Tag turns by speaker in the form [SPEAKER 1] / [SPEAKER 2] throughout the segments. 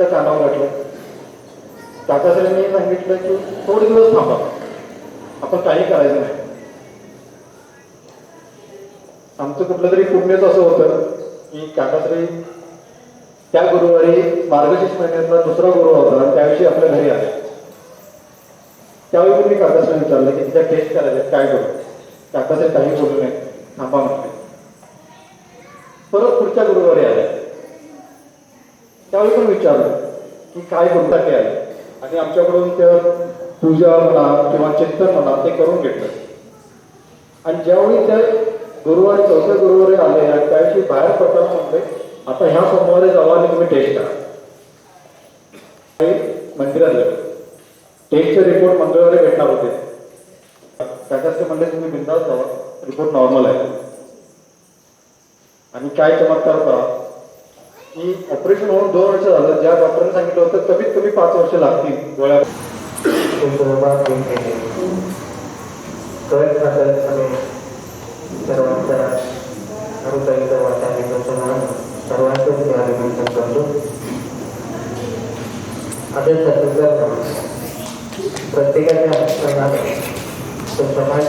[SPEAKER 1] काकासाहेबांच्या कानावर घातलं. काकासाहेबांनी सांगितलं की थोडे दिवस थांबा, आपण काही करायचं नाही. आमचं कुठलं तरी पुण्यच असं होतं की काकासाहेब त्या गुरुवारी मार्गशीर्ष महिन्यातला दुसरा गुरु होता आणि त्याविषयी आपल्या घरी आले. त्यावेळी मी काकासाहेब विचारलं की तिच्या टेस्ट करायचे काय करू. काकासाहेब काही बोलू नये, थांबा म्हटले. परत पुढच्या गुरुवारी आले. त्यावेळी पण विचारलं की काय गुरुसाठी आले आणि आमच्याकडून त्या पूजा म्हणा किंवा चिंतन म्हणा ते करून घेतलं. आणि ज्यावेळी त्या गुरुवारी चौथ्या गुरुवारी आले आणि त्याविषयी बाहेर पडताना म्हटले आता ह्या सोमवारी जावा आणि तुम्ही टेस्ट करा. मंदिरात गेलो. टेस्टचे रिपोर्ट मंगळवारी भेटणार होते. काकासाहेब म्हणले तुम्ही बिंदास जावा, रिपोर्ट नॉर्मल आहे. आणि काय चमत्कार करा की ऑपरेशन होऊन 2 वर्ष झालं. ज्या डॉक्टरने सांगितलं होतं कमीत कमी 5 वर्ष लागतील गोळ्या.
[SPEAKER 2] प्रत्येकाच्या अंतकरणात तो समाज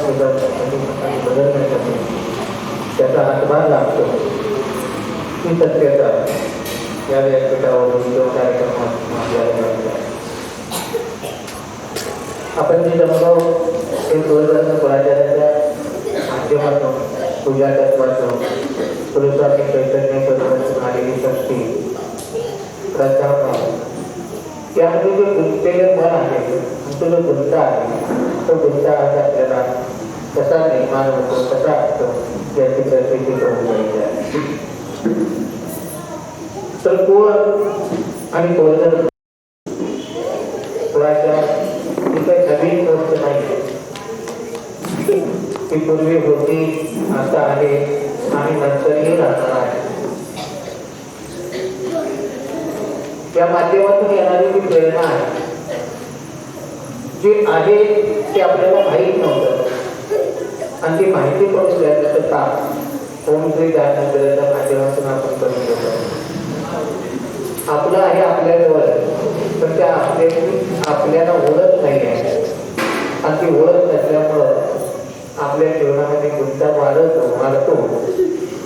[SPEAKER 2] बदलण्यासाठी त्याचा हातभार लागतो ही सत्यता या व्यासपीठावरून जो कार्यक्रमात आपल्याला मिळाला. आपण जे जमलो ते 2016च्या माध्यमातून पूजा तत्वातून पुरुषाची चैतन्य करून आलेली शक्ती प्रचार त्यामध्ये जो गुंतलेलं मन आहे तो जो गुंता आहे तो गुंता आज आपल्याला कसा निर्माण होतो कसा असतो याची प्रसिद्धी करून घ्यायची आहे. तर कुळ आणि कोळजर कुळाच्या ही काही नवीन गोष्ट नाही. ती पूर्वी होती, आता आहे आणि नंतरही राहणार आहे. या माध्यमातून येणारी जी प्रेरणा आहे जी आहे ते आपल्याला माहीत नव्हतं आणि ती माहिती करून द्यायचं काम ओम श्री ज्ञानेश्वराच्या माध्यमातून आपण करून घेतो. आपलं आहे आपल्याजवळ पण त्या आपल्याला ओळख नाही आहे आणि ती ओळख नसल्यामुळं आपल्या जीवनामध्ये गुंता वाढतो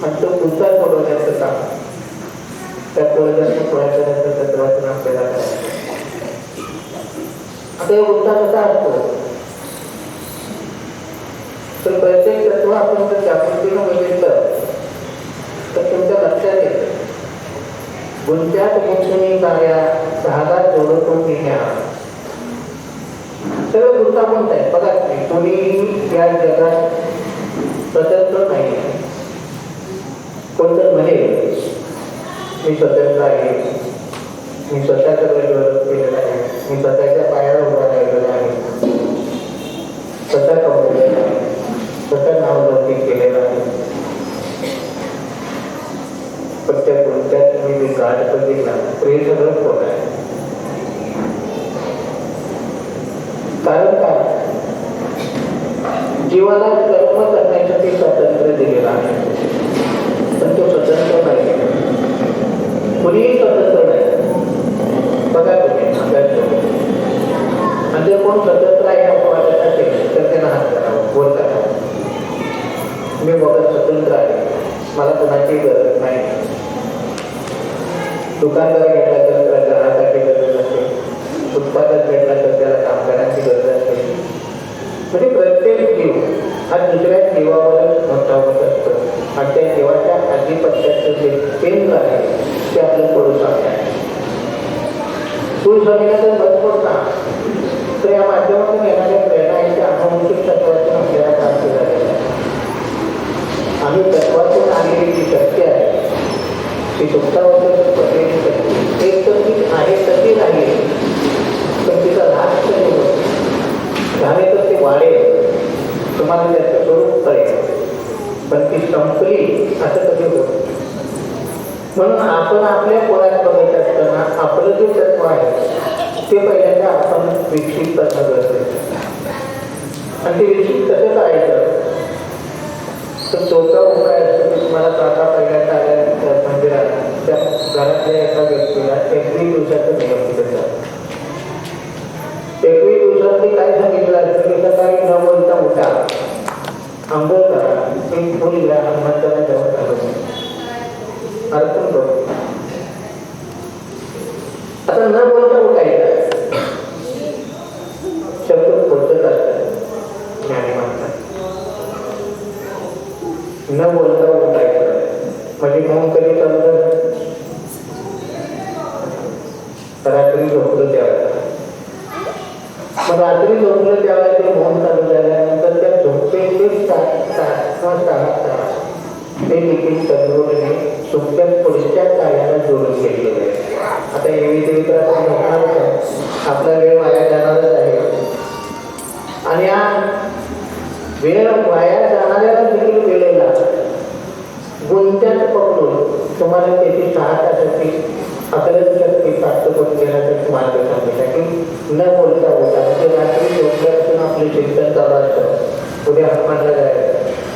[SPEAKER 2] आणि तो गुंता सोडवण्याचं काम त्या कोळजाच्या तत्वातून आपल्याला आता हे गुंता कसा असतो तर प्रत्येक तत्व आपण जर जागृतीनं बघितलं तर तुमच्या लक्षात येतं गुंत्यात गुंतवणी कार्या धागा जोडून घेण्या सगळं गुंतागुंत आहे. बघा कोणी या जगात स्वतंत्र नाही. कोणतं म्हणे मी स्वतंत्र आहे, मी स्वतःचं डेव्हलप केलेलं आहे, मी स्वतःच्या पायावर उभा राहिलेला आहे, स्वतः कमवलेलं आहे, स्वतः नावलौकिक केलेलं आहे. पण त्या कोणत्यात तुम्ही गाठ बघितला ते सगळं खोट आहे. कारण काय जीवाला कर्म करण्यासाठी स्वातंत्र्य दिलेलं आहे पण तो स्वतंत्र नाही. कुणीही स्वतंत्र नाही. बघा तुम्ही म्हणजे कोण स्वतंत्र आहे असं वाटत असेल तर त्यांना हात करावं, बोल करावं. मी वगैरे स्वतंत्र आहे, मला कोणाची गरज नाही. दुकानदार घेतला तर त्याला ग्राहकाची गरज असते, उत्पादक भेटला तर त्याला कामगारांची गरज असते. म्हणजे प्रत्येक जीव हा दुसऱ्या जीवावरच मोठावत असतो आणि त्या जीवाच्या आधिपत्याचं जे केंद्र आहे ते आपलं पुरुष आहे. पुरुष जर मजबूत ना तर या माध्यमातून येणाऱ्या प्रेरणा अनुभूतिक तत्वातून आपल्याला प्राप्त झालेल्या आहे. आम्ही तत्वातून आलेली जी शक्ती आहे ती सुप्तावस्थेत पडलेली शक्ती एक तर ती आहे तशी नाही पण तिचा नाश कधी होतो झाले तर ते वाढेल, तुम्हाला त्याचं स्वरूप कळेल, पण ती संपली असं कधी होतं. म्हणून आपण आपल्या पोळ्यात बघत असताना आपलं जे तत्व आहे ते पहिल्यांदा आपण विकसित करणं गरजेचं आणि ते विकसित कसं करायचं तर सोपा उपाय असतो. मी तुम्हाला आता पहिल्यांदा आल्या मंदिरात त्या घरातल्या एका व्यक्तीला 21 दिवसाचं नियम दिलं. 21 दिवसात काय सांगितलं असतं की सकाळी न बोलता उठा, अंघोळ करा, एक फुल घ्या, हनुमंताला जेवण घालून अर्पण करू. आता न बोलता उठायचं शब्द बोलतच असतात ज्ञानी म्हणतात. न बोलता उठायचं म्हणजे मौन कधी चालतं? रात्री झोपलं त्यावेळेला. मग रात्री झोपलं त्यावेळेला ते मौन चालू झाल्यानंतर त्या झोपेचे ते देखील तत्वज्ञाने तुमच्या पुढच्या कार्याला जोडून घेतलेलं आहे. आता एवढी तर आपण होणारच, आपला वेळ वाया जाणारच आहे. आणि हा वेळ वाया जाणाऱ्याला देखील वेळेला गुंत्यात पकडून तुम्हाला त्याची 6 तासाची आकलन शक्ती प्राप्त करून देण्याचा मार्ग सांगितला की न बोलता होता. म्हणजे रात्री झोपल्यापासून आपले चिंतन चालू असतं. उद्या हनुमानला जायचं,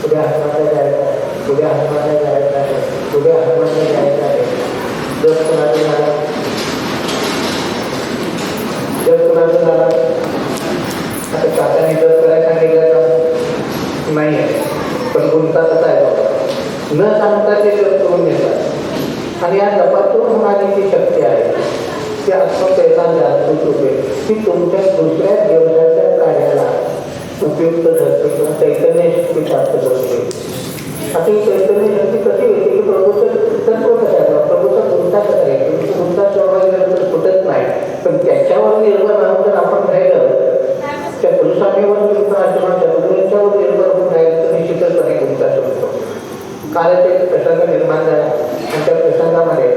[SPEAKER 2] उद्या हनुमानला जायचं, उद्या हनुमानला जायचं आहे, उद्या हनुमानला जायचं आहे. जर कुणाचं झाला, जर कुणाचं झाला आता काकाने जर करायला सांगितलं तर नाही आहे, पण गुंता कसा आहे बाबा, न सांगता ते जप करून घेतात. आणि या जपातून होणारी जी शक्ती आहे ती आत्मप्रेरणा जास्त होते, ती तुमच्या दुसऱ्या दिवसाच्या कार्याला उपयुक्त ठरते किंवा चैतन्य शक्ती प्राप्त करते. आता ही चैतन्य शक्ती कशी होते की प्रभूचं तत्व कसं आहे, प्रभूचा गुंता कसा आहे, तुमचं गुंता चळवळीनंतर फुटत नाही. पण त्याच्यावर निर्भर राहून जर आपण राहिलं, त्या पुरुषांवर गुरुंच्यावर निर्भर होऊन राहिलं तर निश्चितपणे गुंता चढतो. कालच एक प्रसंग निर्माण झाला आणि त्या प्रसंगामध्ये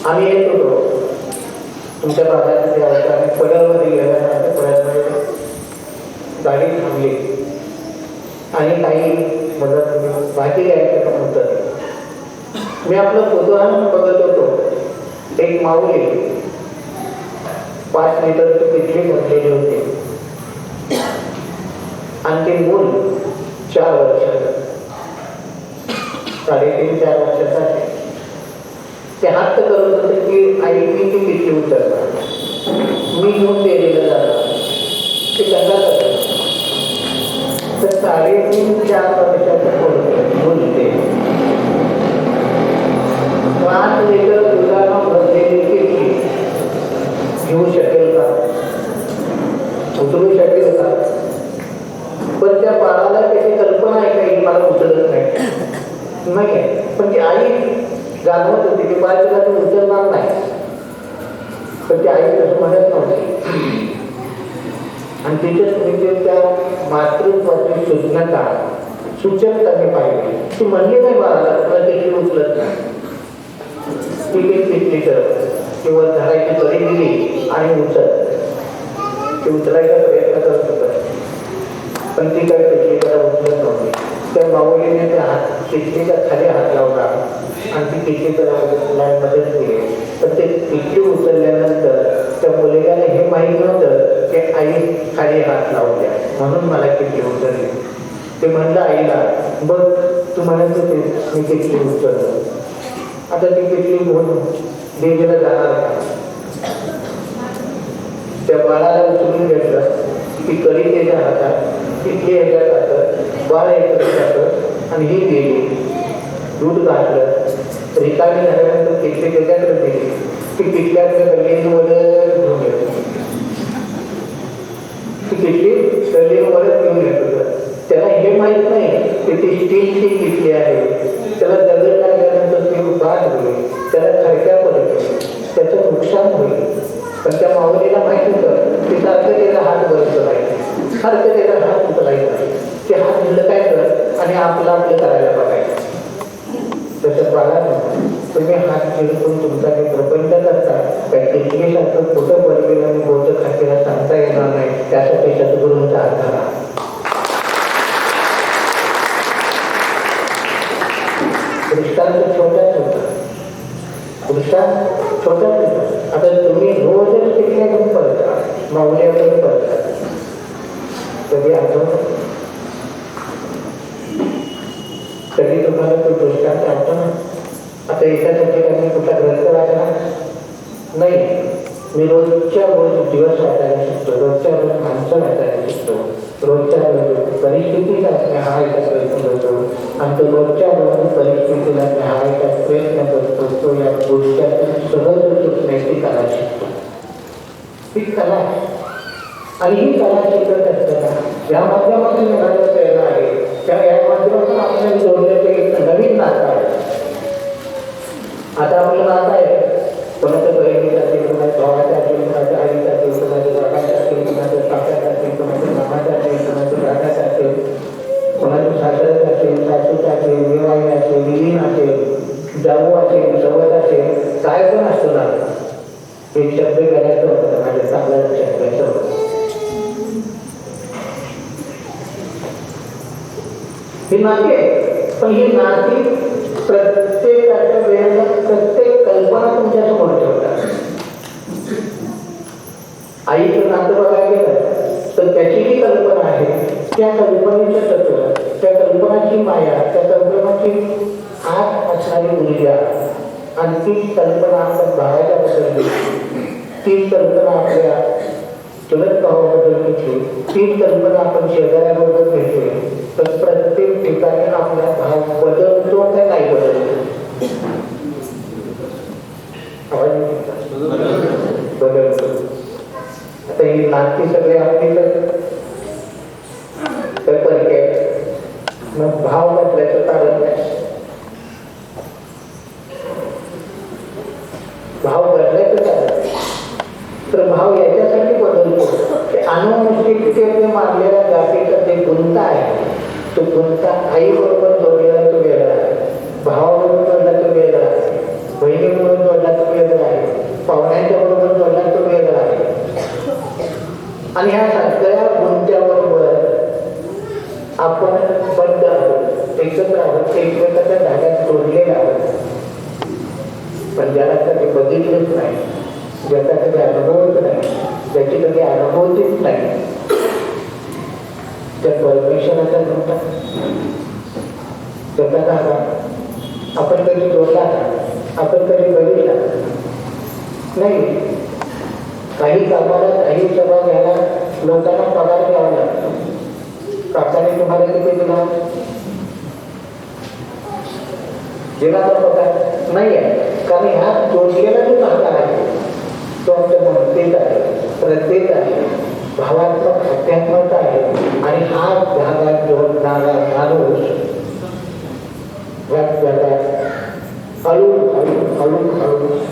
[SPEAKER 2] आम्ही येत होतो तुमच्या भागात आम्ही पडळमध्ये गेल्यानंतर पडळमध्ये गाडी थांबली आणि काही मदत भाजी घ्यायचं पण होतं. मी आपलं कुतूहल बघत होतो. एक माऊली 5 लिटरची पिशवी भरलेली होती आणि ते मूल 4 वर्षाचं, 3.5-4 वर्षाचं आहे. ते हात करत होते की आई मी ती पिशवी उचलणार, मी घेऊन दिलेलं जाणार. ते कसं करतात तर 3.5-4 वर्षाचं बोलते 5 लिटर दुधाला भरलेली पिशवी घेऊ शकेल का, उचलू शकेल का? पण त्या बाळाला त्याची कल्पना आहे का ही मला उचलत नाही आहे. पण ती आई जाणवत होती की बाळ तिला ते उचलणार नाही, पण ती आई तसं म्हणत नव्हती. आणि तिच्या त्या मातृत्वाची सूचकता मी पाहिली. ती म्हणली नाही बाळाला तुला त्याची उचलत नाही, ती घेतली किंवा धरायची तरी दिली आणि ती उचलायचा प्रयत्न करत होता. पण ती काही पिशवी त्याला उचलत नव्हती. त्या माऊलीने त्या पिशवीच्या खाली हात लावला आणि ती पिशवी त्याला उचलायला मदत केली. पण ते पिशवी उचलल्यानंतर त्या मुलग्याला हे माहीत नव्हतं की आई खाली हात लावल्या म्हणून मला पिशवी उचलली. ते म्हणलं आईला, बघ तू म्हणायचं ते मी पिशवी उचललं, आता ती पिशवी घेऊन देवीला जाणार का? त्या बाळाला उचलून घेतलं की कडी त्याच्या हातात, तिथली ह्याच्यात जातं, बाळ एकत्र जातं आणि ही गेली. दूध घातलं, रिकामी झाल्यानंतर तिथली त्याच्याकडे दिली की तिथल्याकडे गल्लीमध्ये घेऊन येतो. ती तिथली गल्लीमध्ये घेऊन येतो. त्याला हे माहीत नाही की ती स्टीलची किटली आहे. त्याला दगड लागल्यानंतर ती बाद होईल, त्याला खडक्या पडतील, त्याचं नुकसान होईल. पण त्या माऊलीला माहिती होतं की सारखं त्याला हात बरं राहील, सारखं त्याला हात उचलायचा, ते हात दिलं काय करत आणि आपलं करायला बघायचं. तसं बाळानं तुम्ही हात फिरकून तुमचा काही प्रपंच करता, काही टिकलीसारखं कुठं बरोबर आणि बोलतं खात्याला सांगता येणार नाही. त्यासाठी सद्गुरूंचा हात धरा. दृष्टांत छोट्याच होता, दृष्टांत छोट्याच होता. आता तुम्ही रोजच टिकल्याकडून पडता, माऊल्याकडून पडता, कधी आठवत कधी तुम्हाला तो दृष्टांत आठवतो ना. आता याच्यासाठी मी कुठला ग्रंथ वाचला नाही, मी रोजच्या रोज दिवस वाचायला शिकतो, रोजच्या रोज माणसं वाचायला शिकतो, रोजच्या रोज परिस्थितीला न्याहाळायचा प्रयत्न करतो आणि तो रोजच्या रोज परिस्थितीला न्याहाळायचा प्रयत्न करतो. तो या गोष्टीतून सहज सुटण्याची कला शिकतो. ही कला आणि ही कला शिकत असताना या माध्यमातून मिळायला प्रेरणा आहे. त्या या माध्यमातून आपल्याला जोडण्याचे एक नवीन नातं आहे. आता आपलं नातं आहे कोणाचं बहिणीचं असेल, कोणाच्या भावाचं असेल, कोणाच्या आईचं असेल, कोणाच्या बाबाचं असेल, कोणाच्या काकाचं असेल, कोणाच्या मामाचं असेल, कोणाच्या दादाचं असेल, कोणाच्या सासऱ्याचं असेल, सासूचं असेल, विवाही असेल, विलीन असेल, जाऊ असेल, सवत असेल, काय पण असतो ना एक शब्द करायचं होतं माझ्या चांगला लक्षात घ्यायचं होतं. ही नाती आहे, पण ही नाती प्रत्येकाच्या वेळेला प्रत्येक कल्पना तुमच्या समोर ठेवतात. आईचं नातं बघायला गेलं तर त्याची जी कल्पना आहे त्या कल्पनेचं तत्व, त्या कल्पनाची माया, त्या कल्पनाची आत असणारी ऊर्जा आणि तीच कल्पना आपण बाळाच्या बद्दल, तीच कल्पना आपल्या चुलत भावाबद्दल घेतली, तीच कल्पना आपण शेजाऱ्याबरोबर घेतली तर प्रत्येक ठिकाणी आपला भाव बदलतो का नाही बदलतो? बदलतो. आता ही नाती सगळे आपली तर परके मग भाव बदलायचं कारण नाही. भाव बदलायचं कारण तर भाव याच्यासाठी बदलतो की अनुवंशिकतेने मारलेल्या गाठीचा जे गुंता आहे तो गुंता आईबरोबर जोडलेला तो वेगळा आहे, भावाबरोबर जोडला तो वेगळा आहे, बहिणीबरोबर जोडला तो वेगळा आहे, पाहुण्यांच्या बरोबर जोडला तो वेगळा आहे. आणि ह्या सगळ्या गुंत्याबरोबर आपण बद्ध आहोत, एकत्र आहोत, एकमेकाच्या धाग्यात जोडलेले आहोत. पण ज्याला कधी बघितलंच नाही, ज्याचा कधी अनुभवच नाही, ज्याची कधी अनुभवतीच नाही, त्या परमेश्वराचा नव्हता त्याचा धागा आपण कधी जोडला का? आपण कधी बघितला नाही. काही कामाला, काही सभा घ्यायला लोकांना पगार द्यावा लागतो. काकाने तुम्हाला किती दिला? दिला तर पगार नाही आहे, कारण ह्या जोडलेला जो धागा आहे तो आमच्या मनतेत आहे, प्रत्येक आहे, भावात्मक अध्यात्मक आहे. आणि हा धागा जोडणारा माणूस हळूहळू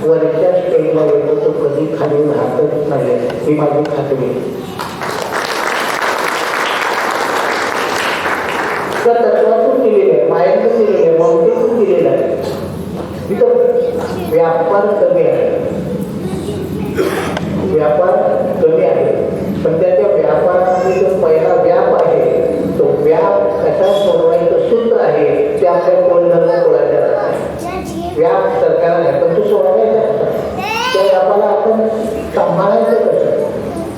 [SPEAKER 2] वरच्या स्टेजला येतो, तो कधी खाली राहतच नाही, ही माझी खात्री. तर तत्वातून दिलेलं आहे, मायातून दिलेलं आहे, ममतेतून दिलेलं आहे. तिथं व्यापार कमी आहे, व्यापार कमी आहे, पण त्याच्या व्यापारामध्ये जो पहिला व्याप आहे तो व्याप कसा सोडवायचं सूत्र आहे ते आपल्या कोळाच्या व्याप सरकारला आहे, पण तो सोडवायचा त्या व्यापाला आपण सांभाळायचं कसं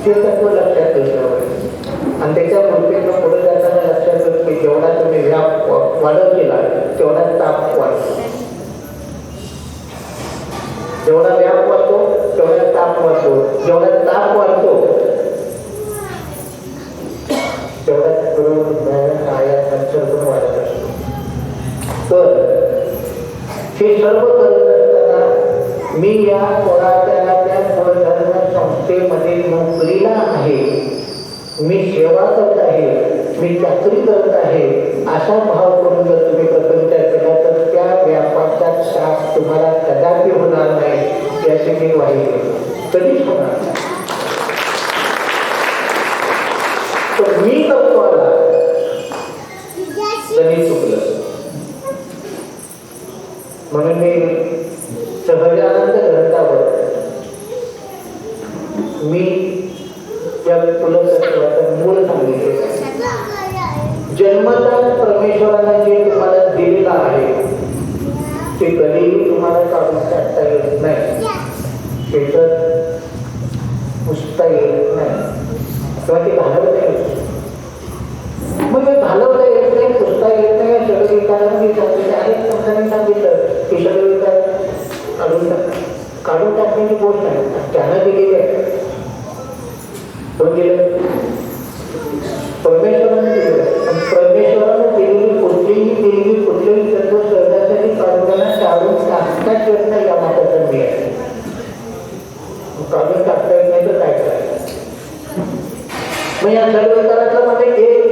[SPEAKER 2] ते तत्व लक्षात घेतलं. आणि त्याच्या मूर्तीनं पुढे जाताना लक्षात येतं की जेवढा तुम्ही व्याप वाढत गेला तेवढा ताप वाढतो, जेवढा व्याप वाढतो तेवढा ताप वाढतो, जेवढा ताप वाढतो तेवढा क्रोध, माया, संसर्ग वाढत असतो. तर हे सर्व करत असताना मी या कोणाच्या गुणधर्म संस्थेमध्ये नोकरीला आहे, मी सेवा करत आहे, मी चाकरी करत आहे, असा भाव करून जर तुम्ही प्रपंचात केला तर त्या व्यापाचा त्रास तुम्हाला कदापि होणार नाही, याची मी वाही कधीच होणार नाही. तर मी करतो आला कधी चुकलं म्हणून मी सहजानंद ग्रंथावर मी या कुलतत्वाचं मूळ सांगितले. जन्मतः परमेश्वराने जे तुम्हाला दिलेलं आहे ते कधीही तुम्हाला काढून टाकता येत नाही, ते तर पुसता येत नाही किंवा ते घालवता येत नाही. मग ते घालवता येत नाही, पुसता येत नाही, सगळं विकारांनी सांगितलं, अनेक संस्थांनी सांगितलं की सगळं विकार काढून टाकण्याची गोष्ट आहे. त्यानं दिलेली आहे. कोण दिलं? परमेश्वरानं दिलेलं आहे. परमेश्वरानं दिलेली कुठलेही तत्व शरीरासाठी काढून टाळून टाकताच येत नाही. या माताचा मी आहे. काढून टाकता येत नाही तर काय करायचं? मग या सर्वकारातलं मध्ये एक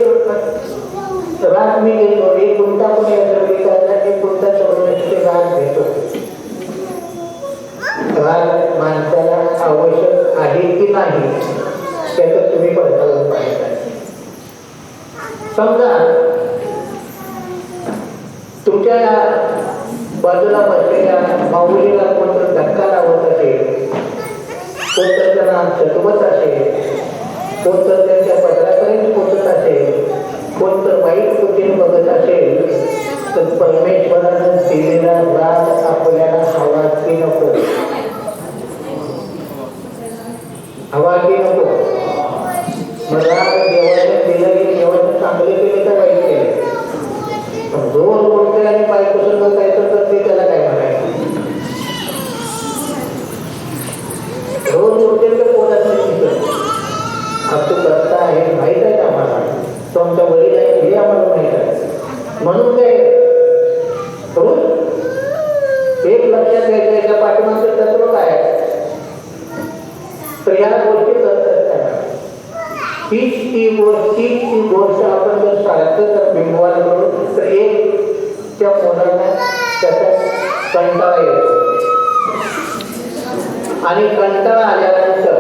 [SPEAKER 2] राग मी घेतो, एक गुंता पण या सर्वकाराला एक गुंता सोडवण्याचे राग घेतो. राग माणसाला आवश्यक आहे की नाही त्याचं तुम्ही पडताळून पाहिजे. समजा तुमच्या बाजूला बसलेल्या माऊलीला कोणतं धक्का लावत असेल, कोणतं त्यांना चटवत असेल, कोणतं त्यांच्या पदरापर्यंत पोचत असेल, कोणतं वाईट कृतीने बघत असेल, तर परमेश्वरानं दिलेला राग आपल्याला हवा की नको? हवा की नको? मग राग देवाने दिलं की देवानं चांगले केले तर वाईट केले? रोज बोलतोय आणि बायकोसंग बसायचं तर ते त्याला काय म्हणायचं? रोज बोलते तर कोणाच नाही. अब तो करता आहे माहीत आहे का आम्हाला? तो आमच्या वडील आहे हे आम्हाला माहीत आहे. म्हणून काय एक लक्षात घ्यायचं, याच्या पाठीमागचं तत्व काय आहे? तर या गोष्टी करत असताना तीच ती गोष्ट आपण जर सारखं जर बिंबवायला करू तर एक त्या मुलांना त्याचा कंटाळा येतो. आणि कंटाळा आल्यानंतर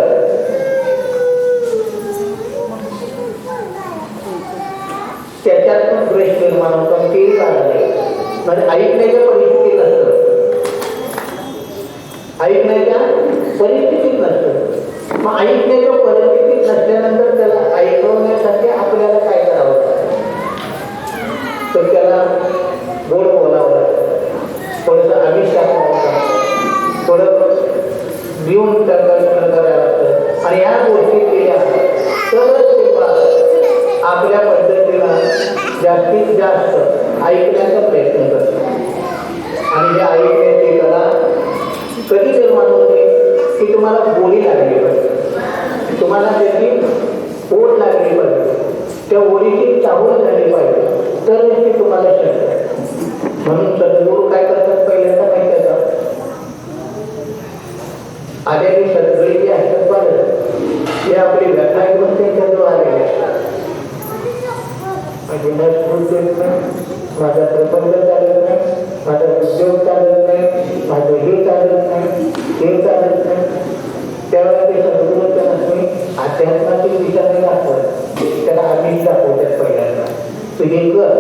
[SPEAKER 2] त्याच्यातून द्वेष निर्माण होतो. ते झालं म्हणजे ऐकण्याच्या परिस्थितीत नसतं. ऐकण्याच्या परिस्थितीत नसतं. मग ऐकण्याच्या परिस्थितीत नसल्यानंतर त्याला ऐकवण्यासाठी आपल्याला काय करावं लागतं? तर त्याला गोड बोलावं लागतं, थोडंसं अभिषेक लागतं, थोडं देऊन त्याला करायला लागतं. आणि या गोष्टी केल्या तरच ते आपल्या पद्धतीला जास्तीत जास्त ऐकण्याचा प्रयत्न करतो. आणि या ऐकण्याची कला कधी निर्माण होते की तुम्हाला गोडी लागली पाहिजे, तुम्हाला त्याची ओढ लागली पाहिजे, त्या ओढीची चाहूल झाली पाहिजे, तर ती तुम्हाला शक्य आहे. म्हणून सद्गुरू काय करतात पहिल्यांदा माहिती आहे का? आलेली सगळी जी असतात पाहिजे ते आपली व्यथा घेऊन त्यांच्याजवळ आलेले असतात. माझा प्रपंच चालत नाही, माझा उद्योग चालत नाही, माझं हे चालत नाही, ते चालत नाही. त्यावेळेला ते सद्गुरू त्यांना अध्यात्माचे विचार दाखवत, त्याला आम्ही दाखवतात पहिल्यांदा. तू हे कर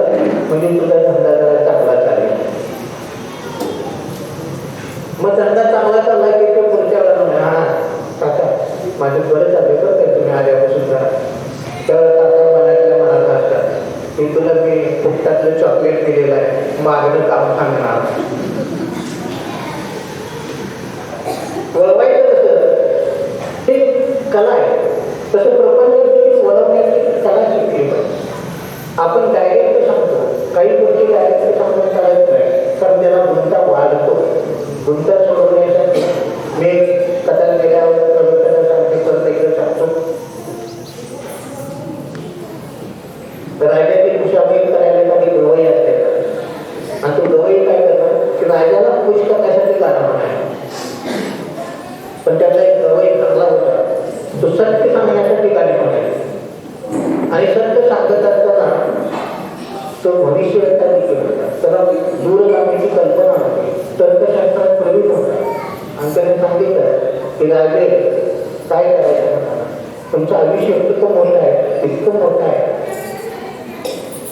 [SPEAKER 2] म्हणजे तुझा धंदा जरा चांगला चालेल. मग धंदा चांगला चालला की तो पुढच्या वेळेला हा काका माझं बरं चाललं बरं काय तुम्ही आल्यापासून जरा. त्यावेळेला काका मनातल्या मनात असतात की तुला मी फुकटातलं चॉकलेट दिलेलं आहे, मागणं काम सांगणार. वळवायचं कसं ते कला आहे. तसं प्रपंच वळवण्याची कला शिकली पाहिजे. आपण डायरेक्ट सांगतो, काही गोष्टी डायरेक्ट सांगून चालत नाही, कारण त्याला गुंता वाढतो. गुंता सोडवण्यासाठी मी कथा गेल्यावर कविता सांगते, परत एकदा सांगतो. राजाची खुशामणी करायला काही गवई असते आणि तो गवई काय करतात की राजाला खुश करण्यासाठी गाणं म्हणायचं. पण त्याचा एक गवई चांगला होता, तो सत्य सांगण्यासाठी गाणी म्हणायचं. आणि सत्य सांगत असताना तो भविष्यवक्ता देखील होता, त्याला दूरगामीची कल्पना होती, तर्कशास्त्रात प्रवीण होता. आणि त्याने सांगितलं की राजे काय करायचं, तुमचं आयुष्य इतकं मोठं आहे, इतकं मोठं आहे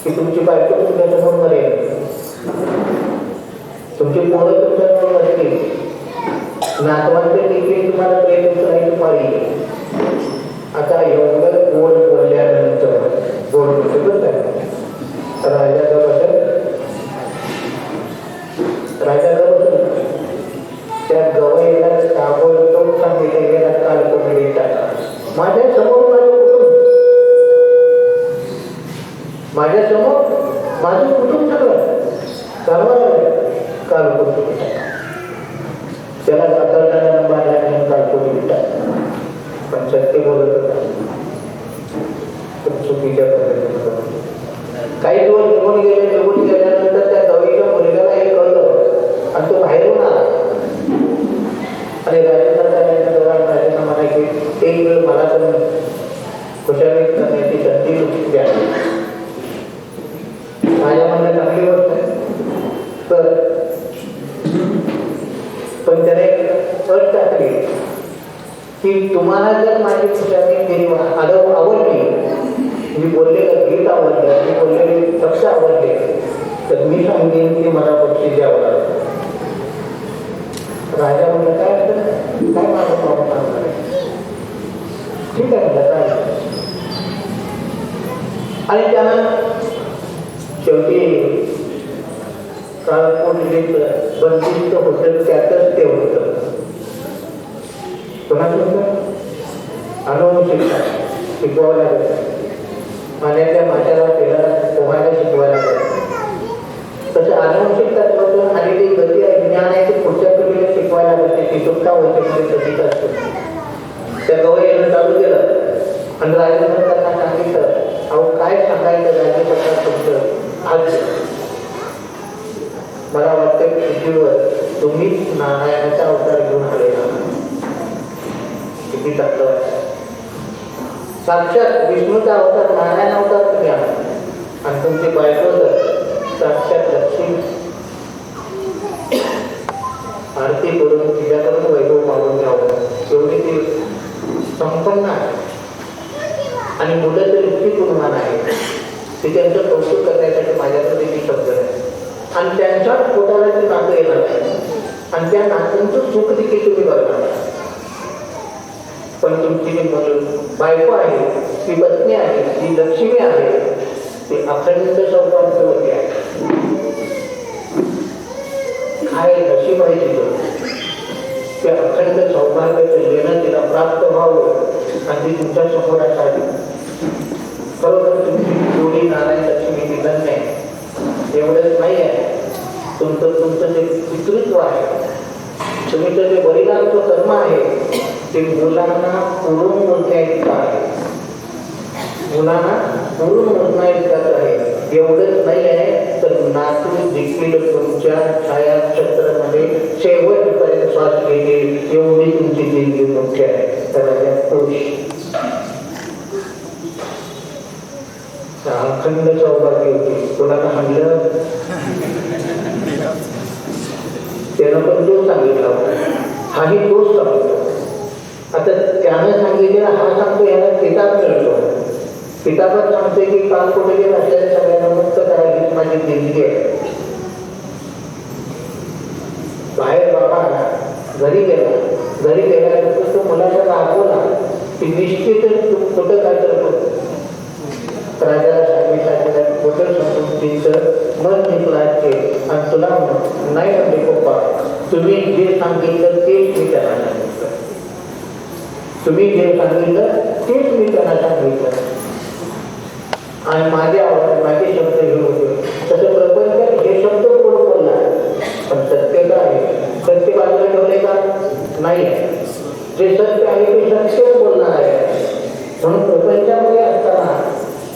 [SPEAKER 2] की तुमची बायको तुमच्यासमोर मरेल, तुमची पोरं तुमच्यासमोर मरतील, नातवांचे देखील तुम्हाला प्रेम उचलायची पाळी. आता एवढं गोड बोलल्यानंतर गोड बोलत आहे राजाजवळ त्या गवईला ताबडतोब सांगितले गेला कालकोंडी टाका. माझ्या समोर माझं कुटुंब सगळं कालकोंडी टाका. त्याला सातारण्याला आणि राजेंद्र साहेबांच्या दौरान राजेंद्र म्हणायचे एक वेळ मला पण खुशाली करण्याची संधी द्या. माझ्या म्हणणं चांगली गोष्ट आहे. तर पण त्याने अट टाकली की तुम्हाला जर माझी खुशाली केली आवडली, मी बोललेलं गीत आवडलं, मी बोललेले शब्द आवडले, तर मी सांगेन की मला बक्षीस द्यावं लागतं. राजा म्हणलं काय असतं, काय माझं प्रॉब्लेम आहे, ठीक आहे म्हणलं काय. आणि त्यानं शेवटी काळकोट बंदिस्त होतं, त्यातच ते होतं. कोणाचं होतं? अनुवंशिकता शिकवावं लागत. पाण्याच्या माशाला पेला पोहायला शिकवायला लागत. तसं अनुवंशिकता आलेली गती आहे, ज्ञान आहे ते पुढच्या पिढीला शिकवायला लागते. ती सुद्धा होते कधीच असते. त्या गवई येणं चालू केलं आणि राजेंद्र त्यांना सांगितलं, अहो काय सांगायचं राज्यपत्रात तुमचं आज मला वाटतं पृथ्वीवर तुम्हीच नारायणाचा अवतार घेऊन आलेला. किती चांगलं वाटतं. साक्षात विष्णूचा अवतार नारायण अवतार तुम्ही आहात आणि तुमची बायको तर साक्षात लक्ष्मी. आरती करून तिच्याकडून वैभव मागून घ्यावं एवढी ती संपन्न आहे. आणि मुलं तर इतकी गुणवान आहे ते त्यांचं कौतुक करण्यासाठी माझ्याकडे ती शब्द आहे. आणि त्यांच्याच पोटाला ते नातं येणार आहे आणि त्या नात्यांचं सुख देखील तुम्ही बघणार. पण तुमची जी बायको आहे, ती पत्नी आहे, ती लक्ष्मी आहे, ती अखंड सौभाग्यवती आहे. काय नशीब आहे तिथं, ते अखंड सौभाग्याचं लेणं तिला प्राप्त व्हावं आणि ती तुमच्या समोर असावी. बरोबर तुमची जोडी नारायण लक्ष्मी ती धन्य आहे. एवढंच नाही आहे, तुमचं जे पितृत्व आहे, तुमचं जे वडिलांचं कर्म आहे ते मुलांना पुरून मोजण्याइतकं आहे. मुलांना पुरून मोजण्याइतकंच आहे. एवढंच नाही आहे तर नातू देखील तुमच्या छायाक्षेत्रामध्ये शेवटपर्यंत श्वास घेते एवढी तुमची देणगी मुख्य आहे. तर पुरुष अखंड सौभाग्य होती. कोणाला म्हणलं त्यानं पण तोच सांगितला, हाही तोच सांगतो. आता त्यानं सांगितलेला हा सांगतो, याला किताब मिळतो. किताबात सांगते की काल कुठे गेला असलेल्या सगळ्यांना मुक्त करायची माझी देणगी आहे. बाहेर बाबा घरी गेल्यानंतर तो मुलाला रागवला की निश्चितच तू कुठं काय करतो. राजाला सांगितलं कुठं समजून तिचं मन निघला आणि तुला नाही म्हणले पप्पा, तुम्ही जे सांगितलं तेच मी त्यांना सांगितलं. तुम्ही जे सांगितलं तेच मी त्यांना सांगितलं आणि माझे शब्द हे होते. तसं प्रपंचात हे शब्द कोण बोलला, पण सत्य काय आहे, सत्य बाजूला ठेवले का नाही. जे सत्य आहे ते सत्य बोलणार आहे. म्हणून प्रपंचामध्ये असताना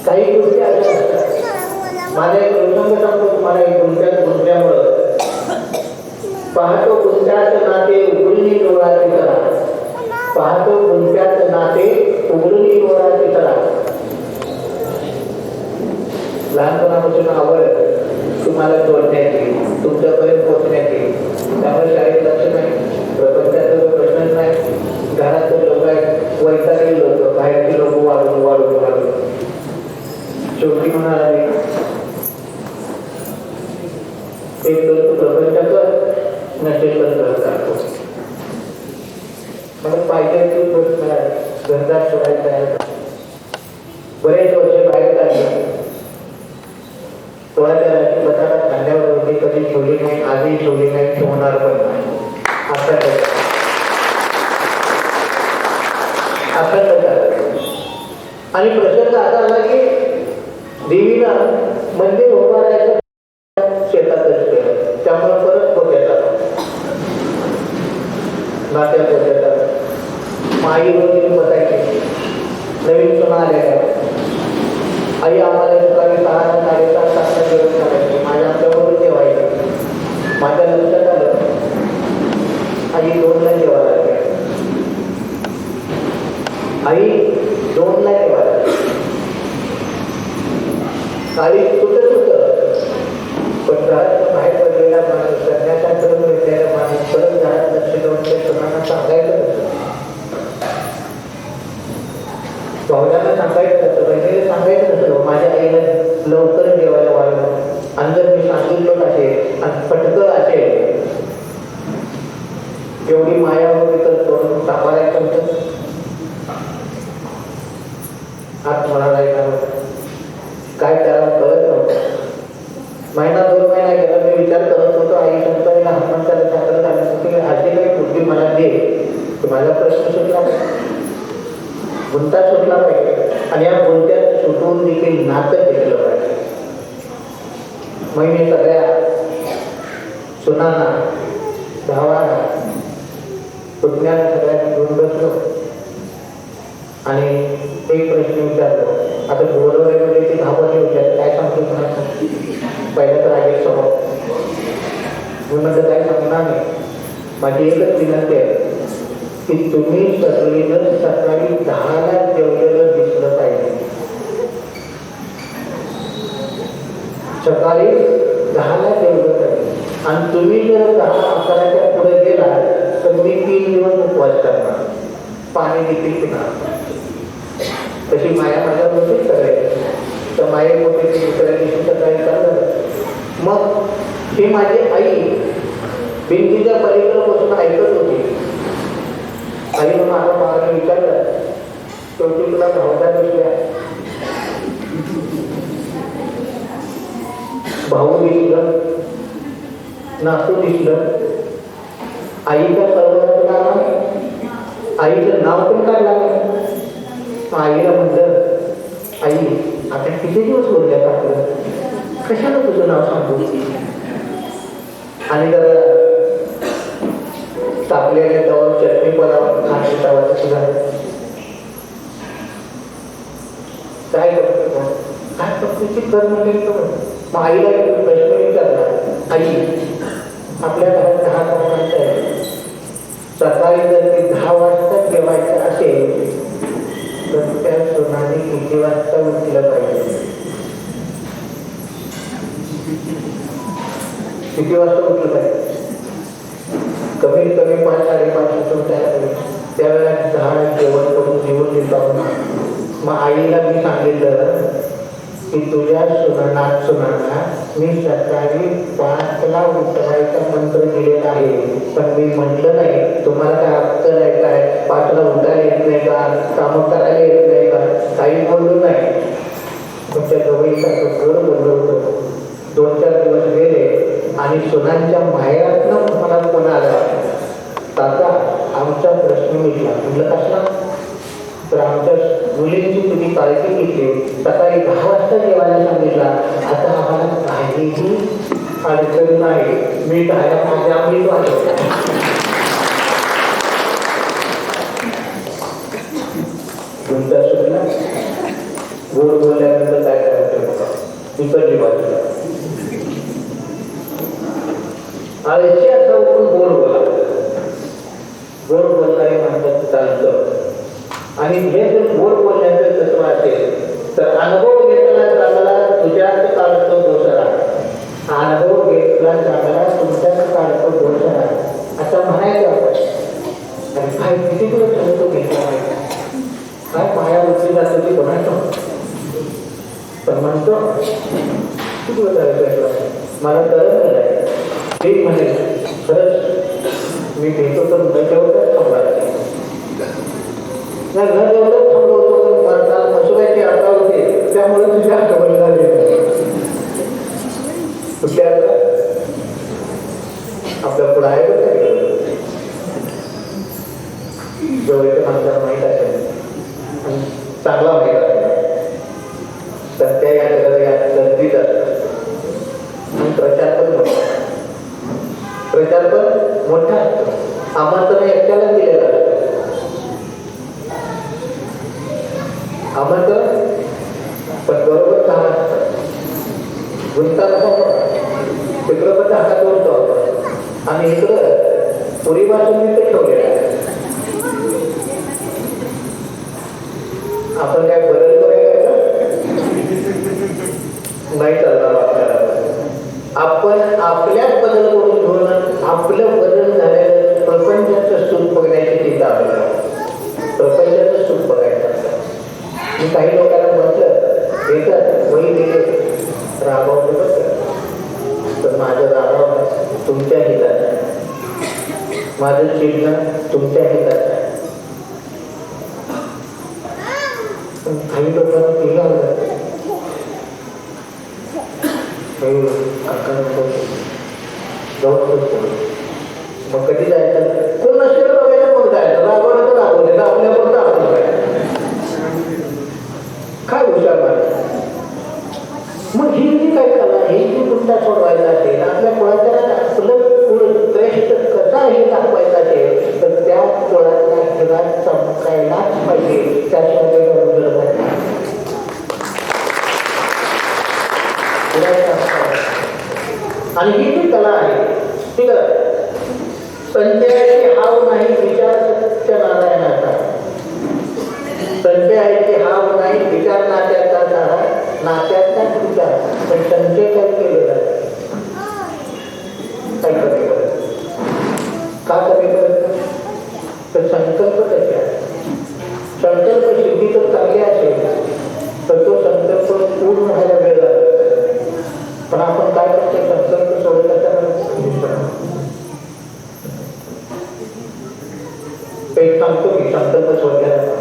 [SPEAKER 2] काही गोष्टी अशा असतात. माझा एक प्रसंग सांगतो तुम्हाला. एक गुंत्यामुळं पाहतो गुंत्यात नाते उघडणी डोळ्याची करा, पाहतो गुंत्यात नाते उघडणी डोळ्याची करा. लहानपणापासून आवड तुम्हाला जोडण्याची, तुमच्यापर्यंत पोहोचण्याची. त्यामुळे शाळेत लक्ष नाही, प्रपंचाचा जो प्रश्नच नाही. घरात लोक आहेत, वैतागली लोक, बाहेरची लोक वाढून शेवटी म्हणाले एक तर प्रपंचाचं नसेल तर करतो. मला पाहिजे ती गोष्ट घरदार सोडायला तयार. बरेच वर्ष बाहेर काढले. कोणाच्या रात्री बटाटा खांद्यावर होती, कधी ठेवली नाही, आधी ठेवली नाही, ठेवणार पण नाही. आणि प्रसंग असा आला की देवीला मंदिर उभारायचं शेतातच केलं. त्यामुळे परत पोट्यात आला, नात्या पोट्यात आला. आई वगैरे बसायची, नवीन सुना आलेल्या. आई आम्हाला सकाळी 6 साडेसात तास जेवण करायची. माझ्या आमच्याबरोबर जेवायचं. माझ्या लक्षात आलं आई 2ला जेवायला. आई 2ला जेवायला. आई सुटत होतं, पण घरात बाहेर पडलेला माणूस, संध्याकाळपर्यंत भेटलेला माणूस परत घरात लक्ष देऊन त्या सुनांना सांगायचं नसतं. भावनांना सांगायचं नसतं, बहिणीला सांगायचं नसतं माझ्या आईला लवकर जेवायला वाढलं. आणि जर मी सांगितलं असेल आणि पटकन असेल, एवढी माया वगैरे तर सोडून सांभाळायचं होतं. हात म्हणाला काय करावं कळत नव्हतं. महिना 2 महिना गेला, मी विचार करत होतो आई शंकरीला हनुमंताला सांगत आलं होतं की अशी काही बुद्धी मला दे की माझा प्रश्न सुटला पाहिजे, गुंता सुटला पाहिजे आणि या गुंत्यात सुटून देखील नातं केलं पाहिजे. मग मी सगळ्या सुनांना, भावांना, पुतण्यांना सगळ्यांना घेऊन बसलो आणि एक प्रश्न विचारलो. आता बोलवल्यामध्ये ते घाबरले विचारले काय सांगतो तुम्हाला. पहिला तर आहे स्वभाव, मी म्हटलं काय सांगणार नाही. माझी एकच विनंती आहे की तुम्ही सगळीजण सकाळी 10ला जेवलेलं दिसलं पाहिजे. सकाळी 10ला जेवलं पाहिजे. आणि तुम्ही जर 10-11च्या पुढे गेला तर मी 3 दिवस उपवास करणार, पाणी देखील पिणार. तशी माया माझ्या मोठीच करायची. तर माये मोठी दुसऱ्या दिवशी सकाळी चाललं. मग ही माझी आई भिंतीच्या पलीकडे बसून ऐकत होती. आईनं माझा मागे विचारलं, शेवटी तुला भावना दिसल्या, भाऊ दिसलं, नातू दिसलं, आईच्या सर्वांचं नाव आहे, आईचं नाव पण काढलं नाही. आईला म्हणलं आई आता किती दिवस बोलल्यात आपलं, कशाला तुझं नाव सांगू. आणि जर तापलेल्या तवावर चटणी बनावं खाण्याची तवाचं सुद्धा काय करतो, काय पद्धतीची कर्म केली. मग आईला प्रश्न विचारला, आई आपल्या घरात 10 माणसं आहे, सकाळी जर ते 10 वाजता जेवायचं असेल तर त्या सुनाने किती वाजता उठलं पाहिजे, किती वाजता उठलं पाहिजे. कमीत कमी 5-5:30 उठायला त्यावेळेला 10 जेवण करून जेवण देतो. मग आईला मी सांगितलं की तुझ्या सुनांना मी सकाळी 5ला उठवायचा मंत्र दिलेला आहे, पण मी म्हटलं नाही तुम्हाला काय अक्कल आहे काय, 5ला उठायला येत नाही का, कामं करायला येत नाही का, काही बोललो नाही. तुमच्या जवळीसारखं गोड बोललो होतो. 2-4 दिवस गेले आणि सुनांच्या माहेरातनं मला कोण आला, काका आमचा प्रश्न मिटला. म्हटलं कसला, तर आमच्या मुलींची तुम्ही काळजी घेतली, सकाळी 10 वाजता जेवायला सांगितला, आता आम्हाला काहीही अडचण नाही, मी खायला माझ्या आम्ही वाटत. तुमचा सुटला. गोड बोलल्यानंतर काय करायचं, इकडली बाजूला आळशी असं उठून गोड बोला. गोड बोलणारे माणसं चालतं. आणि हे जर गोड बोलण्याचं तत्व असेल तर अनुभव घेतला चांगला तुझ्याच काढतो दोषरा, अनुभव घेतला चांगला तुमच्याच काढतो दोषरा असं म्हणायचं आपण. आणि काय किती तुला तो घेतला काय माया उचली जातो ती कोणाचं, पण म्हणतो किती मला कळत नाही. ते म्हणेल खरंच मी घेतो तर न जेवतच थांबायचं, न जेवतच थांबलो होतो पण मसुराची आता होते त्यामुळे तुझ्या आठवणीला कुठल्या आपल्या पुढे आहे बघ जवळच्या माणसाला माहीत असेल आणि चांगला माहीत असेल तर त्या या गर्दीत असतात. प्रचार पण मोठा, प्रचार पण मोठा असतो. आमंत्रण एकट्याला दिलेलं असतं, आमंत्रण पण बरोबर 6 असतं. गुंता तिकडं पण हातात बोलतो आणि इकडं पुरी बाजून ते ठेवलेलं आहे. माझं चिन्ह तुमच्या हितात आहे. पण काही लोकांना केलं आवडत मग कधी जायचं कोण नसेल बघायचं मग जायचं रागवलं तर रागवलं आपल्यापर्यंत आपण काय हुशार माणसं. मग ही जी काय कला ही जी तुमचा सोडवायला असेल आपल्या कुळाच्या आपलं कुळ श्रेष्ठ कसा हे दाखवायचा असेल तर त्या कुळाच्या हिरात चमकायलाच पाहिजे. त्याशिवाय आणि ही जी कला आहे ती संजयाची हाव नाही विचार सत्यनारायणाचा. संजयाची हाव नाही विचार नात्याचा झाला नात्याचाच विचार. पण संजय काय केलेला आहे काय कमी करत का कमी करत तर संकल्प कसे आहे. संकल्प सिद्धी तर चांगली असेल तर तो संकल्प पूर्ण व्हायला वेळ लागतो. पण आपण काय करतो संकल्प सोडण्याचा एक सांगतो मी संकल्प सोडल्याचा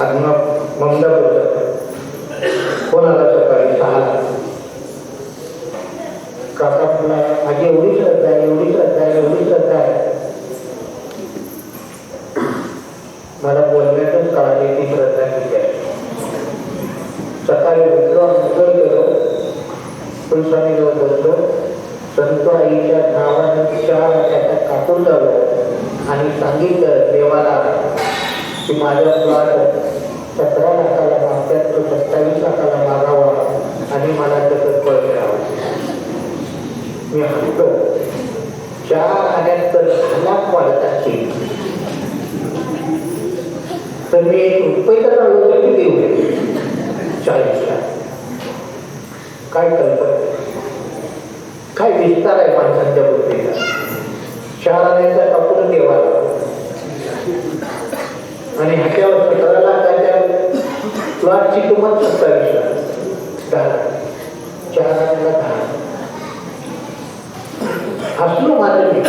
[SPEAKER 2] आज मग ममदा बोलतात कोण आला सकाळी 6ला काका तुला माझी एवढी श्रद्धा आहे एवढी श्रद्धा आहे एवढी श्रद्धा आहे. मला बोलण्यातच कळाली ती श्रद्धा किती आहे. सकाळी उठलो अंघोळ केलो तुळसामीजवळ बसलो संत आईच्या नावानं 4 त्याचा कापून लावलं आणि सांगितलं देवाला की माझ्या प्लॉट 17 लाखाला मागतात तो 27 लाखाला मागावा आणि मला तसंच फळ मिळावं. मी हसतो 4 आण्यात तर 10 लाख वाढतात तर मी 1 रुपये तर आलो तर किती होईल 40 लाख. काय कल्पना काय विस्तार आहे माणसांच्या बुद्धीचा. 4 आण्याचा कापून देवाला आणि ह्याच्यावर 17 लाखाच्या प्लॉटची किंमत 27 लाख 10 लाख 4 आण्याला 10. हसलो माझं मी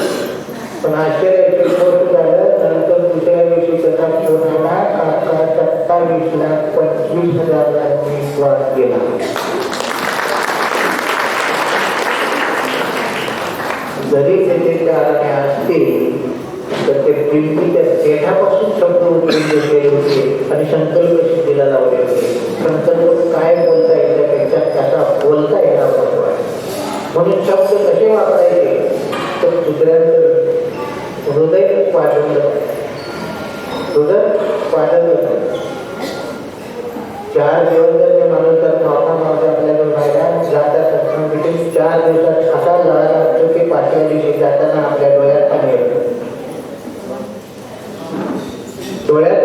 [SPEAKER 2] पण आश्चर्याची गोष्ट झालं. नंतर दुसऱ्या दिवशी त्याचा फोन आला काका 27,25,000 मी प्लॉट गेला. जरी त्याचे 4 आणे असतील तर ते प्रिंटीच्या देठापासून शब्द उपयोग केले होते आणि संकल्प सिद्धीला लावले होते. संकल्प काय बोलता येण्यापेक्षा कसा बोलता येणार महत्वाचा. म्हणून शब्द कसे वापरायचे तर दुसऱ्यांचं हृदय पाठवलं हृदय पाठवलं. 4 दिवस जर ते माणूस तर मावता आपल्याकडे राहिला जातात 4 दिवसात असा लढा लागतो की 5व्या दिवशी जाताना आपल्या डोळ्यात पाणी येतं. डोळ्यात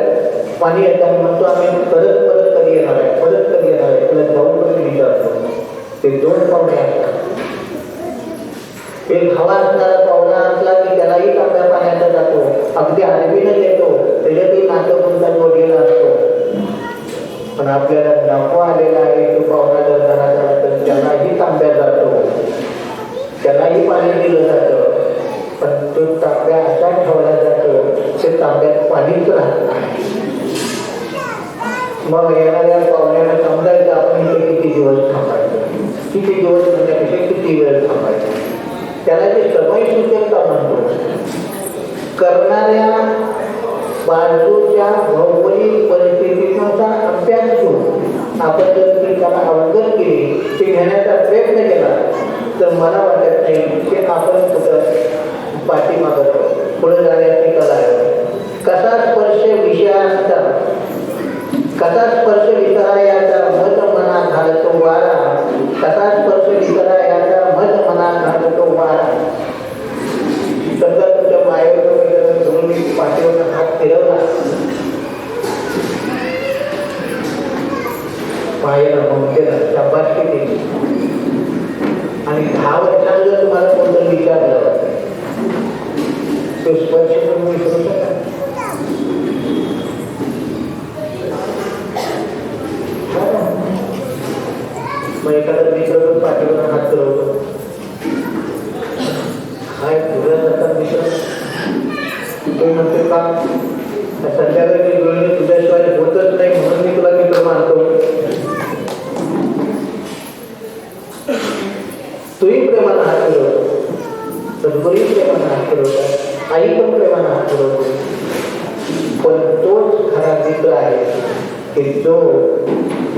[SPEAKER 2] पाणी येताना म्हणतो आम्ही परत कधी येणार आहे परत कधी येणार आहे. तुला जाऊन कधी विचारतो. ते 2 पाहुणे असतात. एक हवा असणारा पाहुणा असला की त्यालाही तांब्या पाण्याचा जातो. अगदी आरबीनं येतो त्याच्यातही नातं कोणता जोडलेला असतो. पण आपल्याला नको आलेला आहे तो पाहुणा जर घरात आला तर त्यालाही तांब्या जातो त्यालाही पाणी दिलं जातं. पण तो तांब्या असा ठेवला जातो ते तांब्यात पाणीच राहत नाही. मग येणाऱ्या पाहुण्याला समजायचं आपण इथे किती दिवस थांबायचं. किती दिवस म्हणण्यापेक्षा किती वेळ थांबायचं. त्याला जे समय सुचेल का म्हणतो. करणाऱ्या बाजूच्या भौगोलिक परिस्थितीनुसार अभ्यास करून आपण जर ती त्याला अवगत केली ते घेण्याचा प्रयत्न केला तर मला वाटत नाही की आपण कुठं पाठीमागत पुढे जाण्याची कला आहे. कसा स्पर्श विषयाचा कसा स्पर्श विसरायाचा मत मनात घालतो वारा. कसा स्पर्श विसरायाचा मत मनात घालतो वारा. सतत तुझ्या मायेवर धरून पाठीवर हात फिरवला पायाला ममतेला शाबासकी दिली आणि 10 वर्षांनी जर तुम्हाला कोणतं विचारलं तो स्पर्श करून विसरू शकता. मग एखादा मित्र पाठीवर हात फिरवतो काय तुझ्या मित्र संध्याकाळची जुळणी तुझ्याशिवाय होतच नाही म्हणून मी तुला मित्र मानतो. तूही प्रेमानं हात फिरवतो, सद्गुरूही प्रेमानं हात फिरवतात, आई पण प्रेमानं हात फिरवते. पण तोच खरा मित्र आहे की जो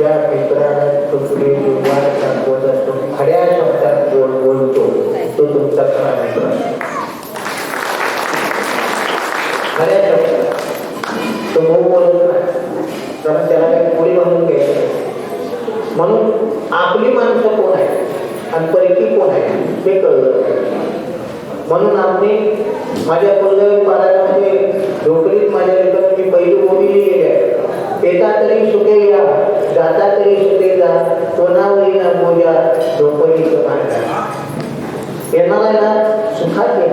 [SPEAKER 2] या मित्राला तुमचे जीवाला दाखवत असतो, खड्या शब्दात बोलतो, तो तुमचा खरा मित्र आहे. खऱ्या शब्दात तो मऊ बोलत नाही, कारण त्याला काही पोळी बांधून घ्यायचं. म्हणून आपली माणसं कोण आहे आणि परकी कोण आहे हे कळलं. म्हणून आम्ही माझ्या पूर्वी पारायणामध्ये ढोकळीत माझ्या लेखक मी पहिली ओवी लिहिली आहे. येता तरी सुखे या, जाता तरी सुखे जा, कोणावरी ना बोजा ढोकळीचं मांडा. येणारा ना सुखात ये,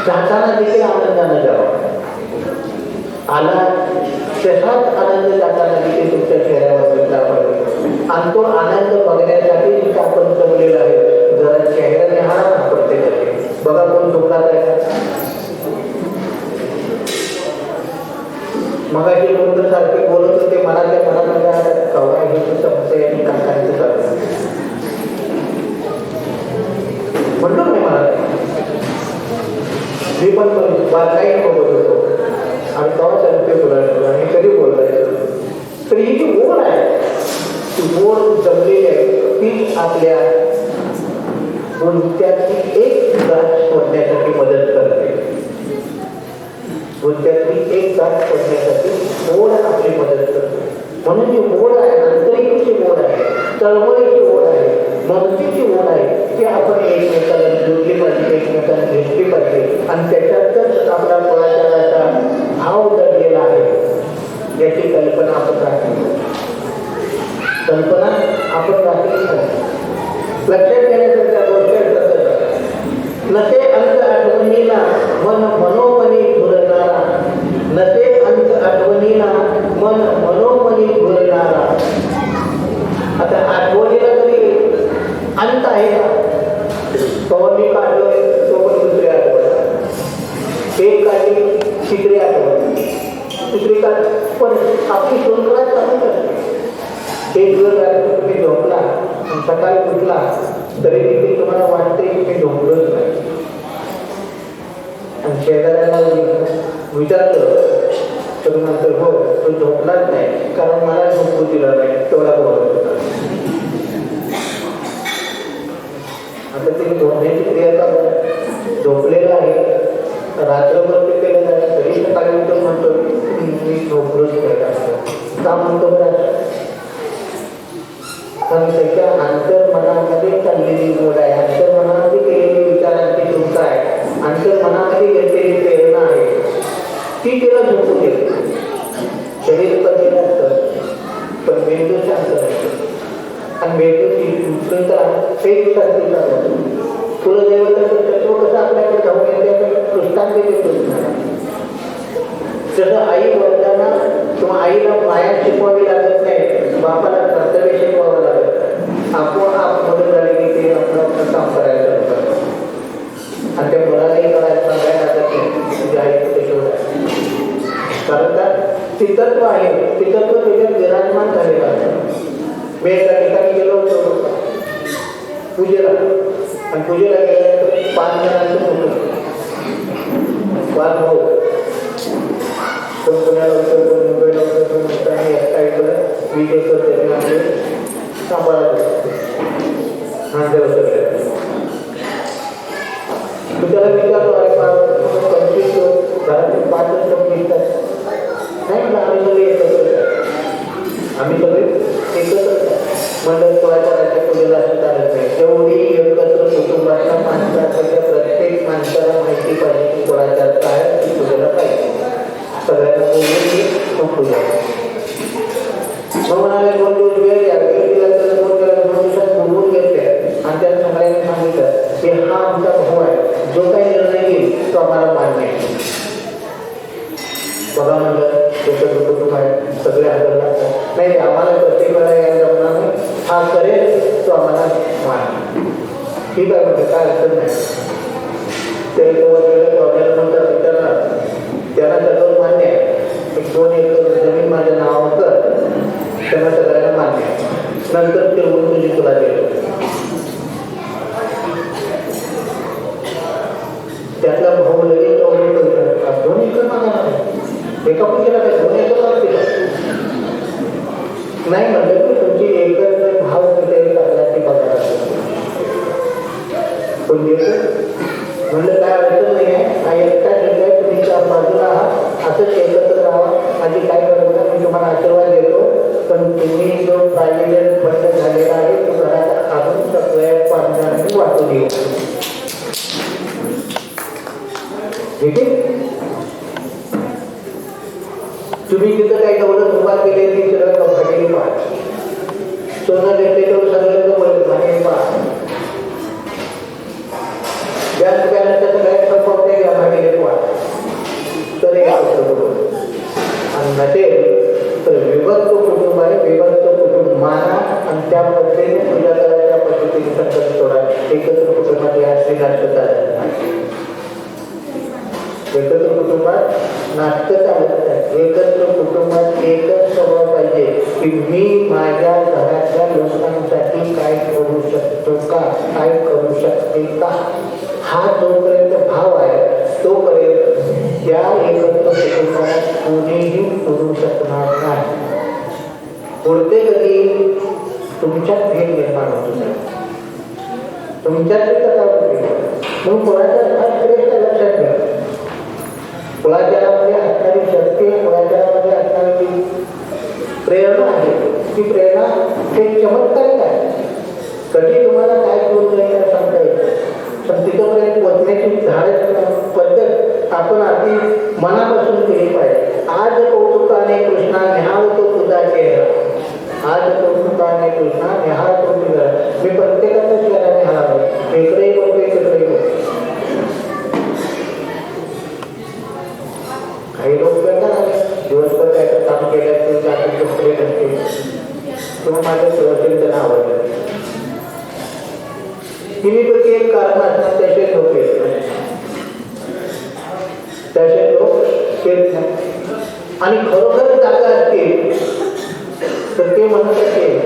[SPEAKER 2] जाताना देखील आनंदानं जावा. आला तसाच आनंद जाताना देखील तुमच्या चेहऱ्यावर दिसला पाहिजे. आणि तो आनंद बघण्यासाठी जिथे आपण जमलेला आहे, जरा चेहऱ्याने हा प्रत्येकाचे बघा कोण दुःखात आहे. मगाशी लोक सारखे बोलत होते, मनाच्या मनामध्ये कवा हे समस्या आणि काकांचं चालू म्हणतो नाही मला. मी पण काही बोलत होतो आणि तेव्हा चालते बोलायचं आणि कधी बोलायचं. तर ही जी ओढ आहे, ती ओढ जमलेली आहे, ती आपल्या गुंत्याची एक गाठ सोडण्यासाठी मदत करते. गुंत्याची एक गाठ सोडण्यासाठी ओढ आपली मदत करते. म्हणून जी ओढ आहे, आंतरिकची ओढ आहे, चळवळीची ओढ आहे, ममतेची ओढ आहे, ती आपण एकमेकाला जोडली पाहिजे, एकमेकांना घेतली पाहिजे. आणि त्याच्यातच आपला पराचाराचा भाव दडलेला आहे याची कल्पना आपण राखली. कल्पना आपण राखली नाही. लक्षात घेण्यासारख्या गोष्टी नसे अंत आठवणीला मन मनोमनी झुरणारा, नसे अंत आठवणीला मन मनोमनी झुरणारा. आता आठवणीला तरी अंत आहे का? पवनी काढलोय तो पण दुसरी आठवण, एक काढली तिसरी आठवण, तिसरी काढ पण आपली शृंखला चालू करते. एक दिवस रात्री तुम्ही झोपला आणि सकाळी उठला तरी देखील तुम्हाला वाटते की मी झोपलोच नाही. आणि शेजाऱ्याला विचारलं तर नंतर हो तो झोपलाच नाही, कारण मला झोपू दिला नाही, तेवढा बोलत होता. आता तुम्ही झोपण्याची क्रिया का झोपलेला आहे, रात्रभर ते केलं नाही, तरी सकाळी उठून म्हणतो मी झोपलोच नाही का म्हणतो बरं? कारण त्याच्या अंतर्मनामध्ये चाललेली गोड आहे, अंतर्मनामध्ये केलेली विचारांची चिंता आहे, अंतर्मनामध्ये घेतलेली प्रेरणा आहे, ती तिला झोपू देते. शरीर पण असतं पण मेंदू शांत नसतो. आणि मेंदूची चिंता एक सारखी चालू. कुलदेवताचं तत्व कसं आपल्याकडे जाऊन येते दृष्टांत देतो. जसं आई वडिलांना किंवा आईला माया शिकवावी लागत नाही, बापाला कर्तव्य शिकवावं लागत. आपोआप मदत झाली की ते आपलं काम करायला लागतं. आणि त्या मुलालाही करायला सांगायला लागत नाही तुझ्या आई कुठे शोध आहे. कारण का तितत्व आहे, तितत्व त्याच्यात विराजमान झालेलं आहे. मी एका ठिकाणी गेलो होतो पूजेला, आणि पूजेला गेल्यानंतर 5 जणांचं होतं. 5 भाऊ, कोण पुण्याला होतं, कोण मुंबईला होतं, कोण होतं, आणि एका इकडं 20 एकर त्यांनी आपले सांभाळत होते. नांदेड होतं. मी त्याला विचारलो अरे 25 घरातील 5 लोक निघतात नाही म्हटलं आम्ही सगळे एकत्र, आम्ही सगळे एकत्र मंडळ करायच्या पूजेला असं चालत नाही. तेवढी एकत्र कुटुंबाच्या माणसाच्या प्रत्येक माणसाला माहिती पाहिजे की कोणाच्या काय ती पूजेला पाहिजे. सगळ्यांना बोलून खूप पूजा मग म्हणाले 2 दिवस वेळ द्या, वेळ दिला तर 2 दिवसात बोलवून घेतले आणि त्याला सगळ्यांनी सांगितलं की हा आमचा भाऊ आहे, जो काही निर्णय घेईल तो आम्हाला मान्य आहे. बघा म्हणलं एकत्र कुटुंब आहे, सगळे हजर लागतात. नाही आम्हाला प्रत्येक वेळा यायला जमणार नाही, हा करेल तो आम्हाला मान. ठीक आहे म्हणजे काय अडचण नाही. ते प्रॉब्लेम म्हणतात विचारणार त्यांना सगळं मान्य आहे. 2 एकर जमीन माझ्या नावावर कर, त्यांना सगळ्यांना मान्य आहे. नंतर फिरवून तुझी तुला देतो. त्यातला भाऊ लगेच 2 एकर मागा, एका पुढच्याला काय 2 एकर लागतील नाही म्हणलं की तुमची एकर भाव तिथे लागला ते बघा. पण म्हणलं काय अडचण नाही आहे, हा एकटा ठीक आहे, तुम्ही 4 बाजूला आहात, असंच एकत्र राहा, माझी काय गरज नाही, मी तुम्हाला आशीर्वाद देतो. पण तुम्ही जो प्रायव्हेट फंड झालेला आहे तो घरात आणून सगळ्या पाहुण्यांनी वाटून देऊ. ठीक आहे, तुम्ही तिथं काही दौलत उभा केले ती सगळं कंपनी पहा, सोनं घेतले तर सगळ्यांचं बोलत नाही पहा, बँक बॅलन्सच्या सगळ्या संपवते घ्या मागे पहा, तर हे आणि नसेल तर विभक्त कुटुंब आहे, विभक्त कुटुंब माना आणि त्या पद्धतीने पूजा करायच्या पद्धतीने संकल्प सोडा. एकत्र कुटुंबात या श्रीनाथ एकत्र कुटुंबात नाटकं चालत आहे. एकत्र कुटुंबात एकच स्वभाव पाहिजे की मी माझ्या घरातल्या लोकांसाठी काय करू शकतो का, काय करू शकते का, हा जोपर्यंत भाव आहे तोपर्यंत त्या एकत्र कुटुंबात कोणीही करू शकणार नाही. पुढते कधी तुमच्यात भेद निर्माण होतो, तुमच्यात कथा होते. म्हणून कोणाच्या हात श्रेष्ठ लक्षात घ्या, कुळाचारामध्ये असणारी शक्ती, कुळाचारामध्ये असणारी प्रेरणा आहे, ती प्रेरणा हे चमत्कारिक आहे. कधी तुम्हाला काय करून जाईल सांगता येतं, पण तिथंपर्यंत पोचण्याची पद्धत आपण आधी मनापासून केली पाहिजे. आज कौतुकाने कृष्णा निहाळ तो तुझा चेहरा, आज कौतुकाने कृष्णा निहाळ तो तुझा. मी प्रत्येकाचा चेहरा निहाळावे, इकडेही बघतो इकडेही बघतो. काही लोक करतात दिवसभर काय काम केलं असतील, जाती कपडे नसतील किंवा माझ्या सुरक्षेला त्यांना आवडलं. तिन्हीपैकी एक कारण असणार त्याचे लोक येत नाही, त्याचे लोक येत नाही. आणि खरोखर जागा असतील तर ते म्हणत असेल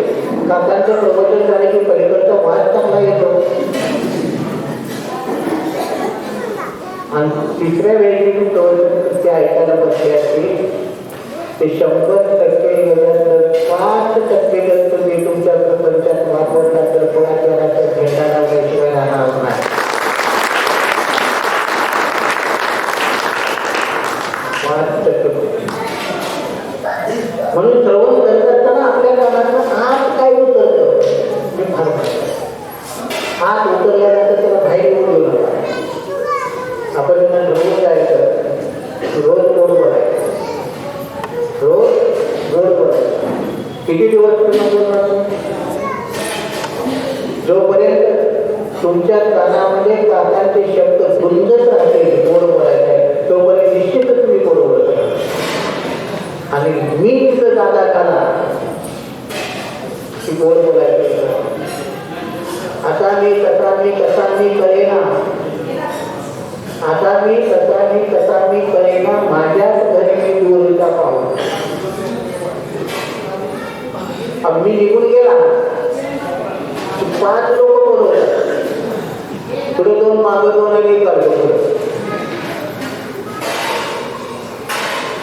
[SPEAKER 2] काकांचं प्रवचन झाले की पलीकडचा वाद चांगला येतो. आणि तिसऱ्या वेळी प्रवचन ते ऐकायला बसले असतील ते 100% गेल्यानंतर 5% जर तुम्ही तुमच्या प्रपंचात वापरला तर कोणाच्या भेटा लावल्याशिवाय राहणार नाही. 5%. म्हणून श्रवण करत असताना आपल्या कानातून आत काय उतरतं हे फार आत उतरल्यानंतर त्याला बाहेर येऊन येऊ नका. आपण त्यांना ठरवून जायचं, रोज गोड बोलायचं, रोज गोड बोलायचं. किती दिवस बोलणार? जोपर्यंत तुमच्या कानामध्ये काकांचे शब्द गुंजत राहतील गोड बोलायचे तोपर्यंत निश्चितच तुम्ही गोड बोलत. आणि मी तिथं जागा काना की गोड बोलायचं. आता मी कसा मी करेना, आता मी कसा मी करेना, माझ्याच घरी मी दूरचा पाहू. अब मी निघून गेला 5 लोक बोलवतात, पुढे 2 मागे 2 आणि काढतो.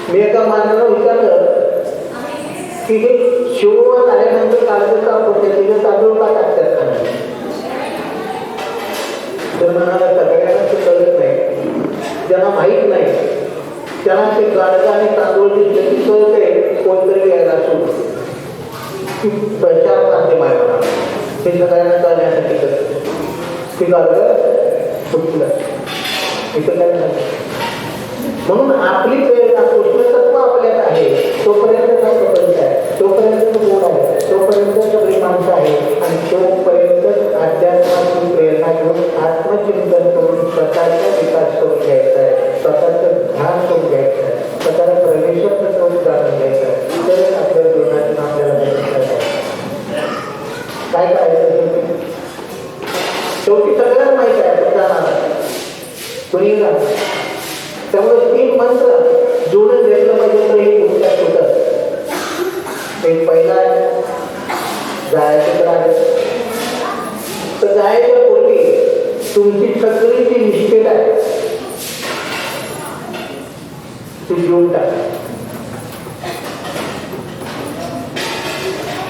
[SPEAKER 2] मी एका माणसाला विचारलं की हे शिववर आल्यानंतर काढतो का होते, तिथे तांदूळ का टाकतात का? तर म्हणाला सगळ्यांना ते कळत नाही, ज्यांना माहीत नाही त्यांना ते गाडगाने तांदूळ दिसले की कळते कोणतरी यायला असू प्रचार माध्यम आहे मला हे सगळ्यांना कळण्यासाठी करते. ते गाडगं सुटलं इथं काय नाही. म्हणून आपली प्रेरणा कृष्णतत्व आपल्यात आहे तोपर्यंत हा प्रपंच आहे, तोपर्यंत तो गोड आहे, तोपर्यंत सगळी माणसं आहे आणि तोपर्यंत अध्यात्माची प्रेरणा घेऊन आत्मचिंतन करून स्वतःचा विकास करून घ्यायचा आहे, स्वतःचं ध्यान करून घ्यायचं आहे, स्वतःला परमेश्वर करून जाणून घ्यायचं आहे. तरच आपल्या जीवनातून आपल्याला काय करायचं शेवटी सगळ्यांना माहिती आहे पण जाणार कुणी जाणार. त्यामुळे 3 मंत्र जोडून घेतलं पाहिजे तर हे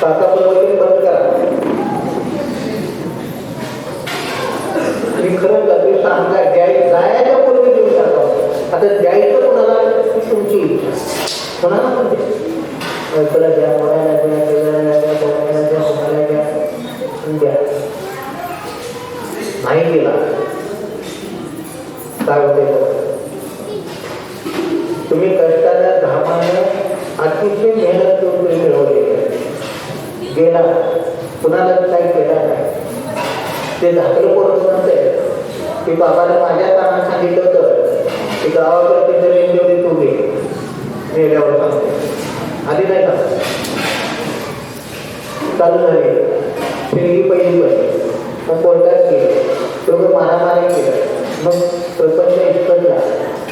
[SPEAKER 2] आता प्रवचन बंद करा. मी खरंच लागले सांगा जायच्या पूर्वी देऊ टाका. आता द्यायचं कोणाला ती तुमची इच्छा. कोणाला पण द्या, द्या, कोणाला द्या, देवाला द्या, कोणाला द्या, कोणाला द्या, द्या. नाही दिला काय होते. तुम्ही कष्टाला घामानं अतिशय मेहनत करून तुम्ही मिळवले गेला, कुणाला काही केला नाही. ते धाकलं पोरं म्हणते की बाबाला माझ्या कानात सांगितलं होतं की गावाकडे जमीन जेवढी तू घे, मेल्यावर सांगते. आधी नाही का चालू झाली पहिली मग कोर्टात केलं, दोघं मारामारी केलं. मग प्रपंच इतकंला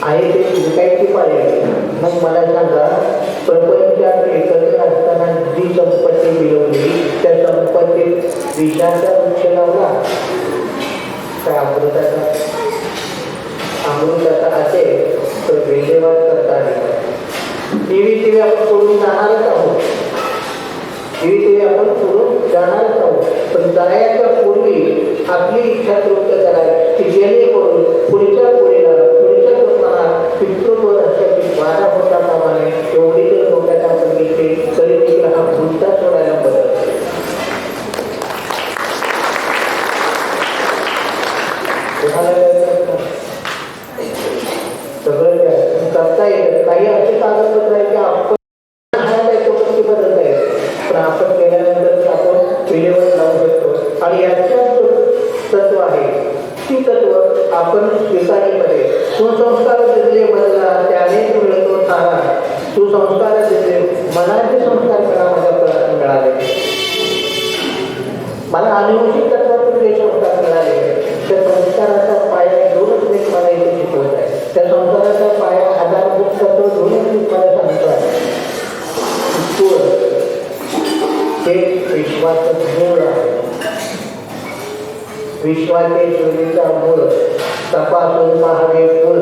[SPEAKER 2] आहे ते विकायची पाळी आली. मग मला सांगा, प्रपंचात एकत्र असताना जी संपत्ती मिळवली त्या संपत्तीत विषाचा वृक्ष लावला काय अमृताचा असेल तर विल्हेवाट करता आली. टीव्ही आपण सोडून जाणारच आहोत. टीव्ही आपण सोडून जाणारच आहोत. पण जाण्याच्या पूर्वी आपली इच्छा तृप्त करावी की जेणेकरून पुढच्या लोकांना पितृत्व रक्षाची वादा होता कामाने एवढी जर डोक्यात आपण घेतली तरी देखील हा भूलता सोडायला बदल. सगळं करता येतं. काही असे कागदपत्र आहे की आपण बदलता येत, पण आपण केल्यानंतर आपण विल्हेवाट लावू शकतो. आणि याच्यात तत्व आहे ती तत्व आपण स्वीकारणीमध्ये सुसंस्कार दिले बदला त्याने मिळतो सारा. सुसंस्कार दिले मनाचे संस्कार मिळाले. मला अनुवंशिक तत्वातून जे संस्कार मिळाले त्या संस्काराचा पाया दोनच मी मला इथे शिकवत आहे. त्या संस्काराचा पाया आधारभूत तत्व दोनच मी मला सांगतो आहे. हे विश्वाचं मूळ आहे. विश्वाचे शोधीचा मूळ तपासून पाहावे फुल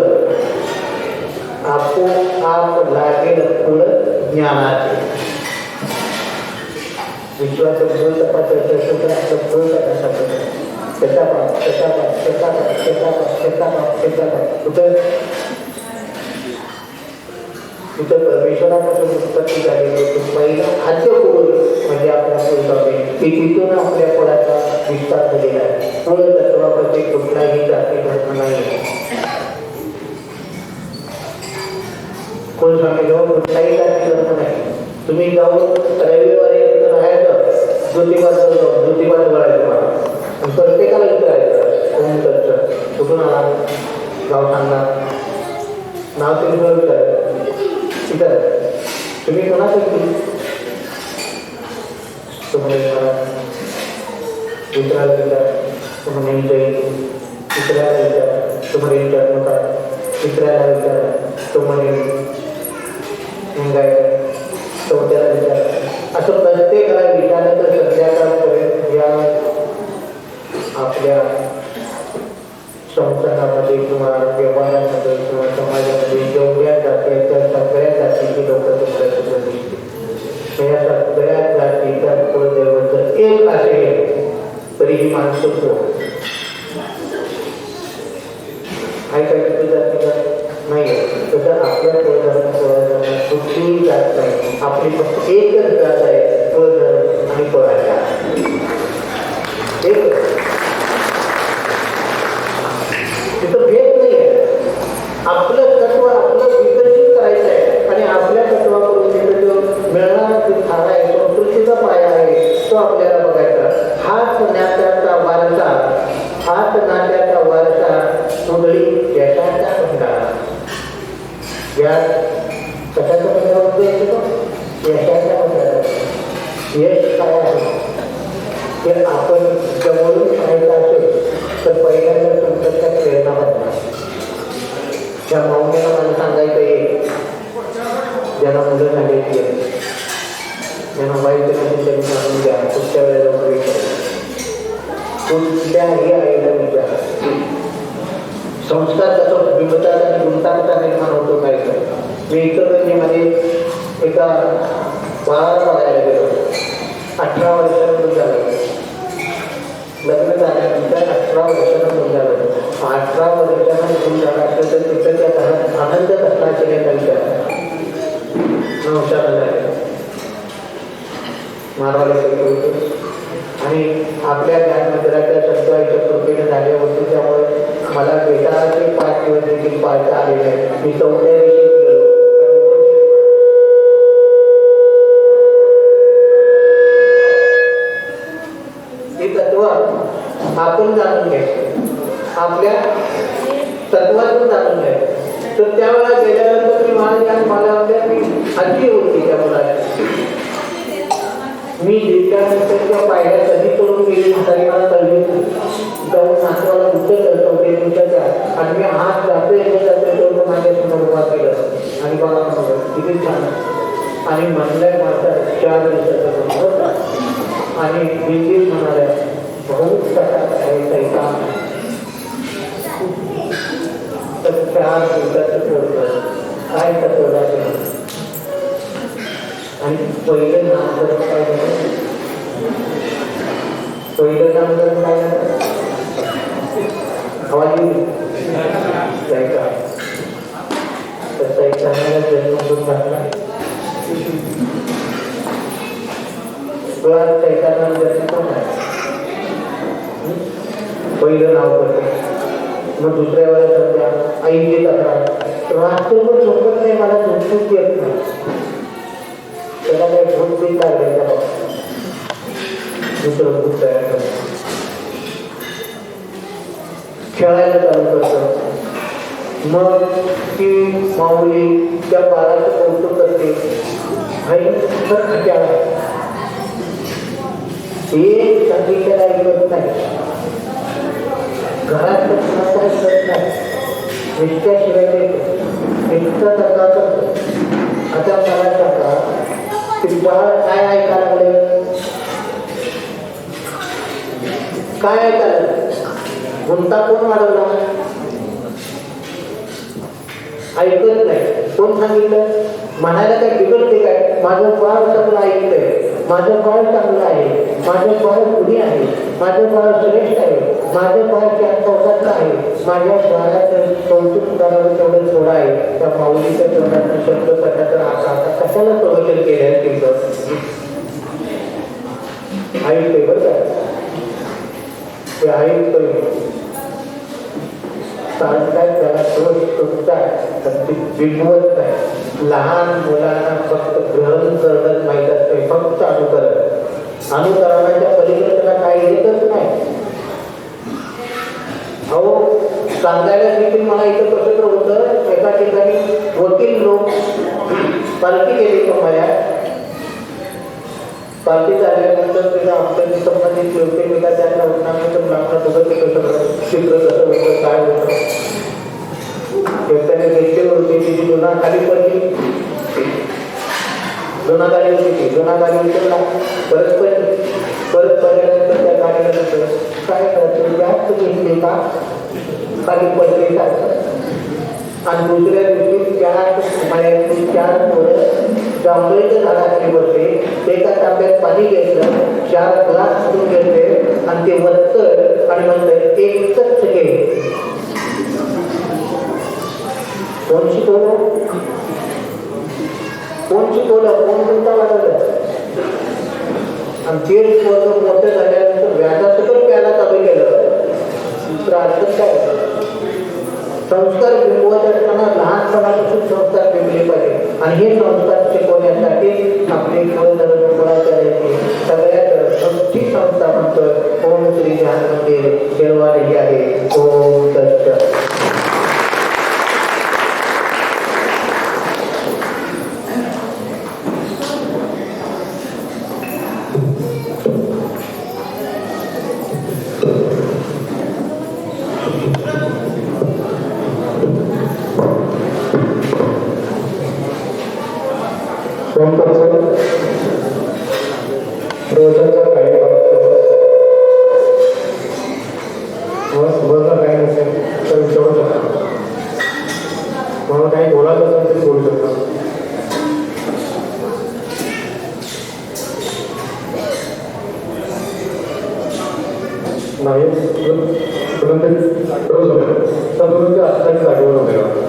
[SPEAKER 2] आपोआप लागेल फुल ज्ञानाचे. विश्वाचं मूळ तपासायचं सूत्राचं फुल कुठं परमेश्वरापासून उत्पत्ती झालेली पहिला आद्य कुळ म्हणजे आपल्या कुलस्वामी की तिथून आपल्या कुळाचा विस्तार झालेला आहे. कुळ तत्वामध्ये कुठलाही जाती धर्म नाही. कुलस्वामी जवळ कुठलाही जाती धर्म नाही. तुम्ही जाऊन रविवारी राहायचं ज्योतिबाचं जाऊन ज्योतिबाचं बघायचं मला प्रत्येकाला विचारायचं कोण करतं कुठून आला गाव सांगा नाव तुम्ही विचारायचं. तुम्ही कोणाचं तुम्हाला दुसऱ्याला विचार तुम्हाला तिसऱ्याला विचार तुम्हाला विचार नका तिसऱ्याला विचार तुम्हाला चौथ्याला विचार असं प्रत्येकाला विचारलं तर सध्याकाळपर्यंत या आपल्या संस्थानामध्ये किंवा व्यवहारामध्ये किंवा समाजामध्ये जेवढ्या जाती आहेत त्या सगळ्या जातीची लोक तुम्हाला दिसते. या सगळ्या जातीचा कुलदैवत जर एक असेल तरी ही माणसं आहे काही जातीचा नाही. तसं आपल्या कुलधर्म कुठलीही जात नाही. आपली फक्त एकच जात आहे कुलधर्म आणि कुळाचा एक. तिथं भेद नाही आहे. आपलं तत्व आपलं विकसित करायचं आहे आणि आपल्या तत्वाकडून तिथं जो मिळणारा जो धारा आहे संस्कृतीचा पाया आहे तो आपल्याला बघायचा. हाच नात्याचा वारसा पुढली यशाच्या भंडारा. या कशाचा भंडारा होतो यशाच्या भंडारा. यश काय आहे हे आपण जवळून पाहायचं असेल तर पहिल्यांदा तुमच्या प्रेरणा बनणार. त्या माऊलीला मला सांगायचं एक ज्यांना मुलं सांगायची ज्यांना वाईट नसेल त्यांनी सांगून द्या. पुढच्या वेळेला कुठल्याही आईला विचार संस्कार कसं बिंबतात आणि गुंतागुंता निर्माण होतो काय. मी इतर मध्ये एका बाळाला बघायला गेलो. 18 वर्षांपूर्वी झालं लग्न झाल्यानंतर. 18 वर्षांना मुलं झालं. 18 वर्षांना मुलं झालं असलं तर तिथं त्या घरात आनंद कसला केल्याचा विचार नवशाला झाले मारवाला होते. आणि आपल्या ज्ञानमंदिराच्या शब्दाच्या कृपेने झाले होते. त्यामुळे मला बेटाचे 5 दिवस देखील पाळता आलेले आहे. मी 4थ्या दिवशी गेलो. हे तत्व आपण जाणून घ्यायचं, आपल्या तत्वातून जाणून घ्यायचं. तर त्यावेळेला गेल्यानंतर मी मला मी आजी होती त्या मुलाची. मी त्यानंतर त्या पायऱ्या कधी करून गेली तरी मला कळली जाऊन नातवाला उचललं 4 दिवसाच्या. आणि मी हात जातोय तेवढं माझ्यासमोर उभा केलं आणि मला म्हणलं किती छान. आणि म्हणलंय माझा 4 दिवसाचा होता. आणि दिल्ली म्हणाल्या बहुत प्रकार आहे का. तर 4 दिवसाचं पोरगं काय तत्वदाचं. आणि पहिलं नामकरण काय झालं. पहिलं नामकरण काय झालं. हवाली जायचा तर सैतानाला जन्म घातला. सैतानाला जन्म कोण आहे. पहिलं नाव करते. मग दुसऱ्या वेळेला समजा आईची तक्रार. रात्रभर झोपत नाही, मला झोपूच येत नाही. त्याला काही भूत बी लागले दुसरं भूत तयार करतो. खेळायला चालू करतो. मग ती माऊली त्या बाळाचं कौतुक करते. भयंकर खट्याळ आहे. एक सांगितलेला ऐकत नाही. घरात काय करत नाही. नित्याशिवाय इतका दंगा करतो. आता मला सांगा ते बाळ काय ऐकायला लागले. काय ऐकायला गुंता कोण वाढवला. ऐकत नाही. कोण सांगितलं. म्हणायला काय बिघडते काय. माझं बाळ चांगलं ऐकतंय. माझं बाळ चांगलं आहे. माझं बाळ पुढे आहे. माझं बाळ श्रेष्ठ आहे. माझं बाळ त्या तोटातलं आहे. माझ्या बाळाचं कौतुक करावं तेवढं थोडं आहे. त्या माऊलीच्या तोंडातून शब्द पडला तर आता कशाला प्रवचन केलं तिथं ऐकतोय बरं का. ते ऐकतोय काय त्याला दोष तुमचा बिघडवत नाही. लहान मुलांना फक्त ग्रहण करणं माहीत असते. फक्त अनुकरण. अनुकरणाच्या पलीकडे त्याला काही येतच नाही. अहो सांगायला देखील मला इथं कसं तर होतं. एका ठिकाणी वकील लोक पालखी गेली कमाया. पालखी झाल्यानंतर त्याला आमच्या संबंधित योग्य मिळा त्यांना उठण्यानंतर लागणार होतं ते कसं चित्र कसं होतं काय होतं. त्याने घेतली होती तिची जुना खाली पडली. जुना गाडी होती. जुना गाडी उचलला परत पडल्यानंतर त्या गाडीला काय करायचं जास्त घेतले का खाली पडले टाकतात. आणि दुसऱ्या दिवशी 4 पोरं जांभळीच्या झाडाखाली बसले. एका तांब्यात पाणी घेतलं. 4 ग्लास करून घेतले आणि ते वरतं आणि म्हणलं एकच घे. कोण शिकवलं. कोण कोणता वाटवलं. आणि तेच पोरं मोठं झाल्यानंतर व्याजाचं पण प्यायला चालू केलं. तर अडचण काय. संस्कार बिंबवत असताना लहानपणापासून संस्कार बिंबले पाहिजे. आणि हे संस्कार शिकवण्यासाठी आपले करायचे. सगळ्यात मोठी संस्था म्हणतो ओम श्री ध्यान मंदिर शेरवाडी ही आहे. ओम दत्त.
[SPEAKER 1] प्रवचनचा काही सुबहचा काही नसेल तर विचारू शकता. मला काही बोलायचं असेल तरी बोलू शकता. सदरूच्या असल्याच्या जागेवर उभे राहा.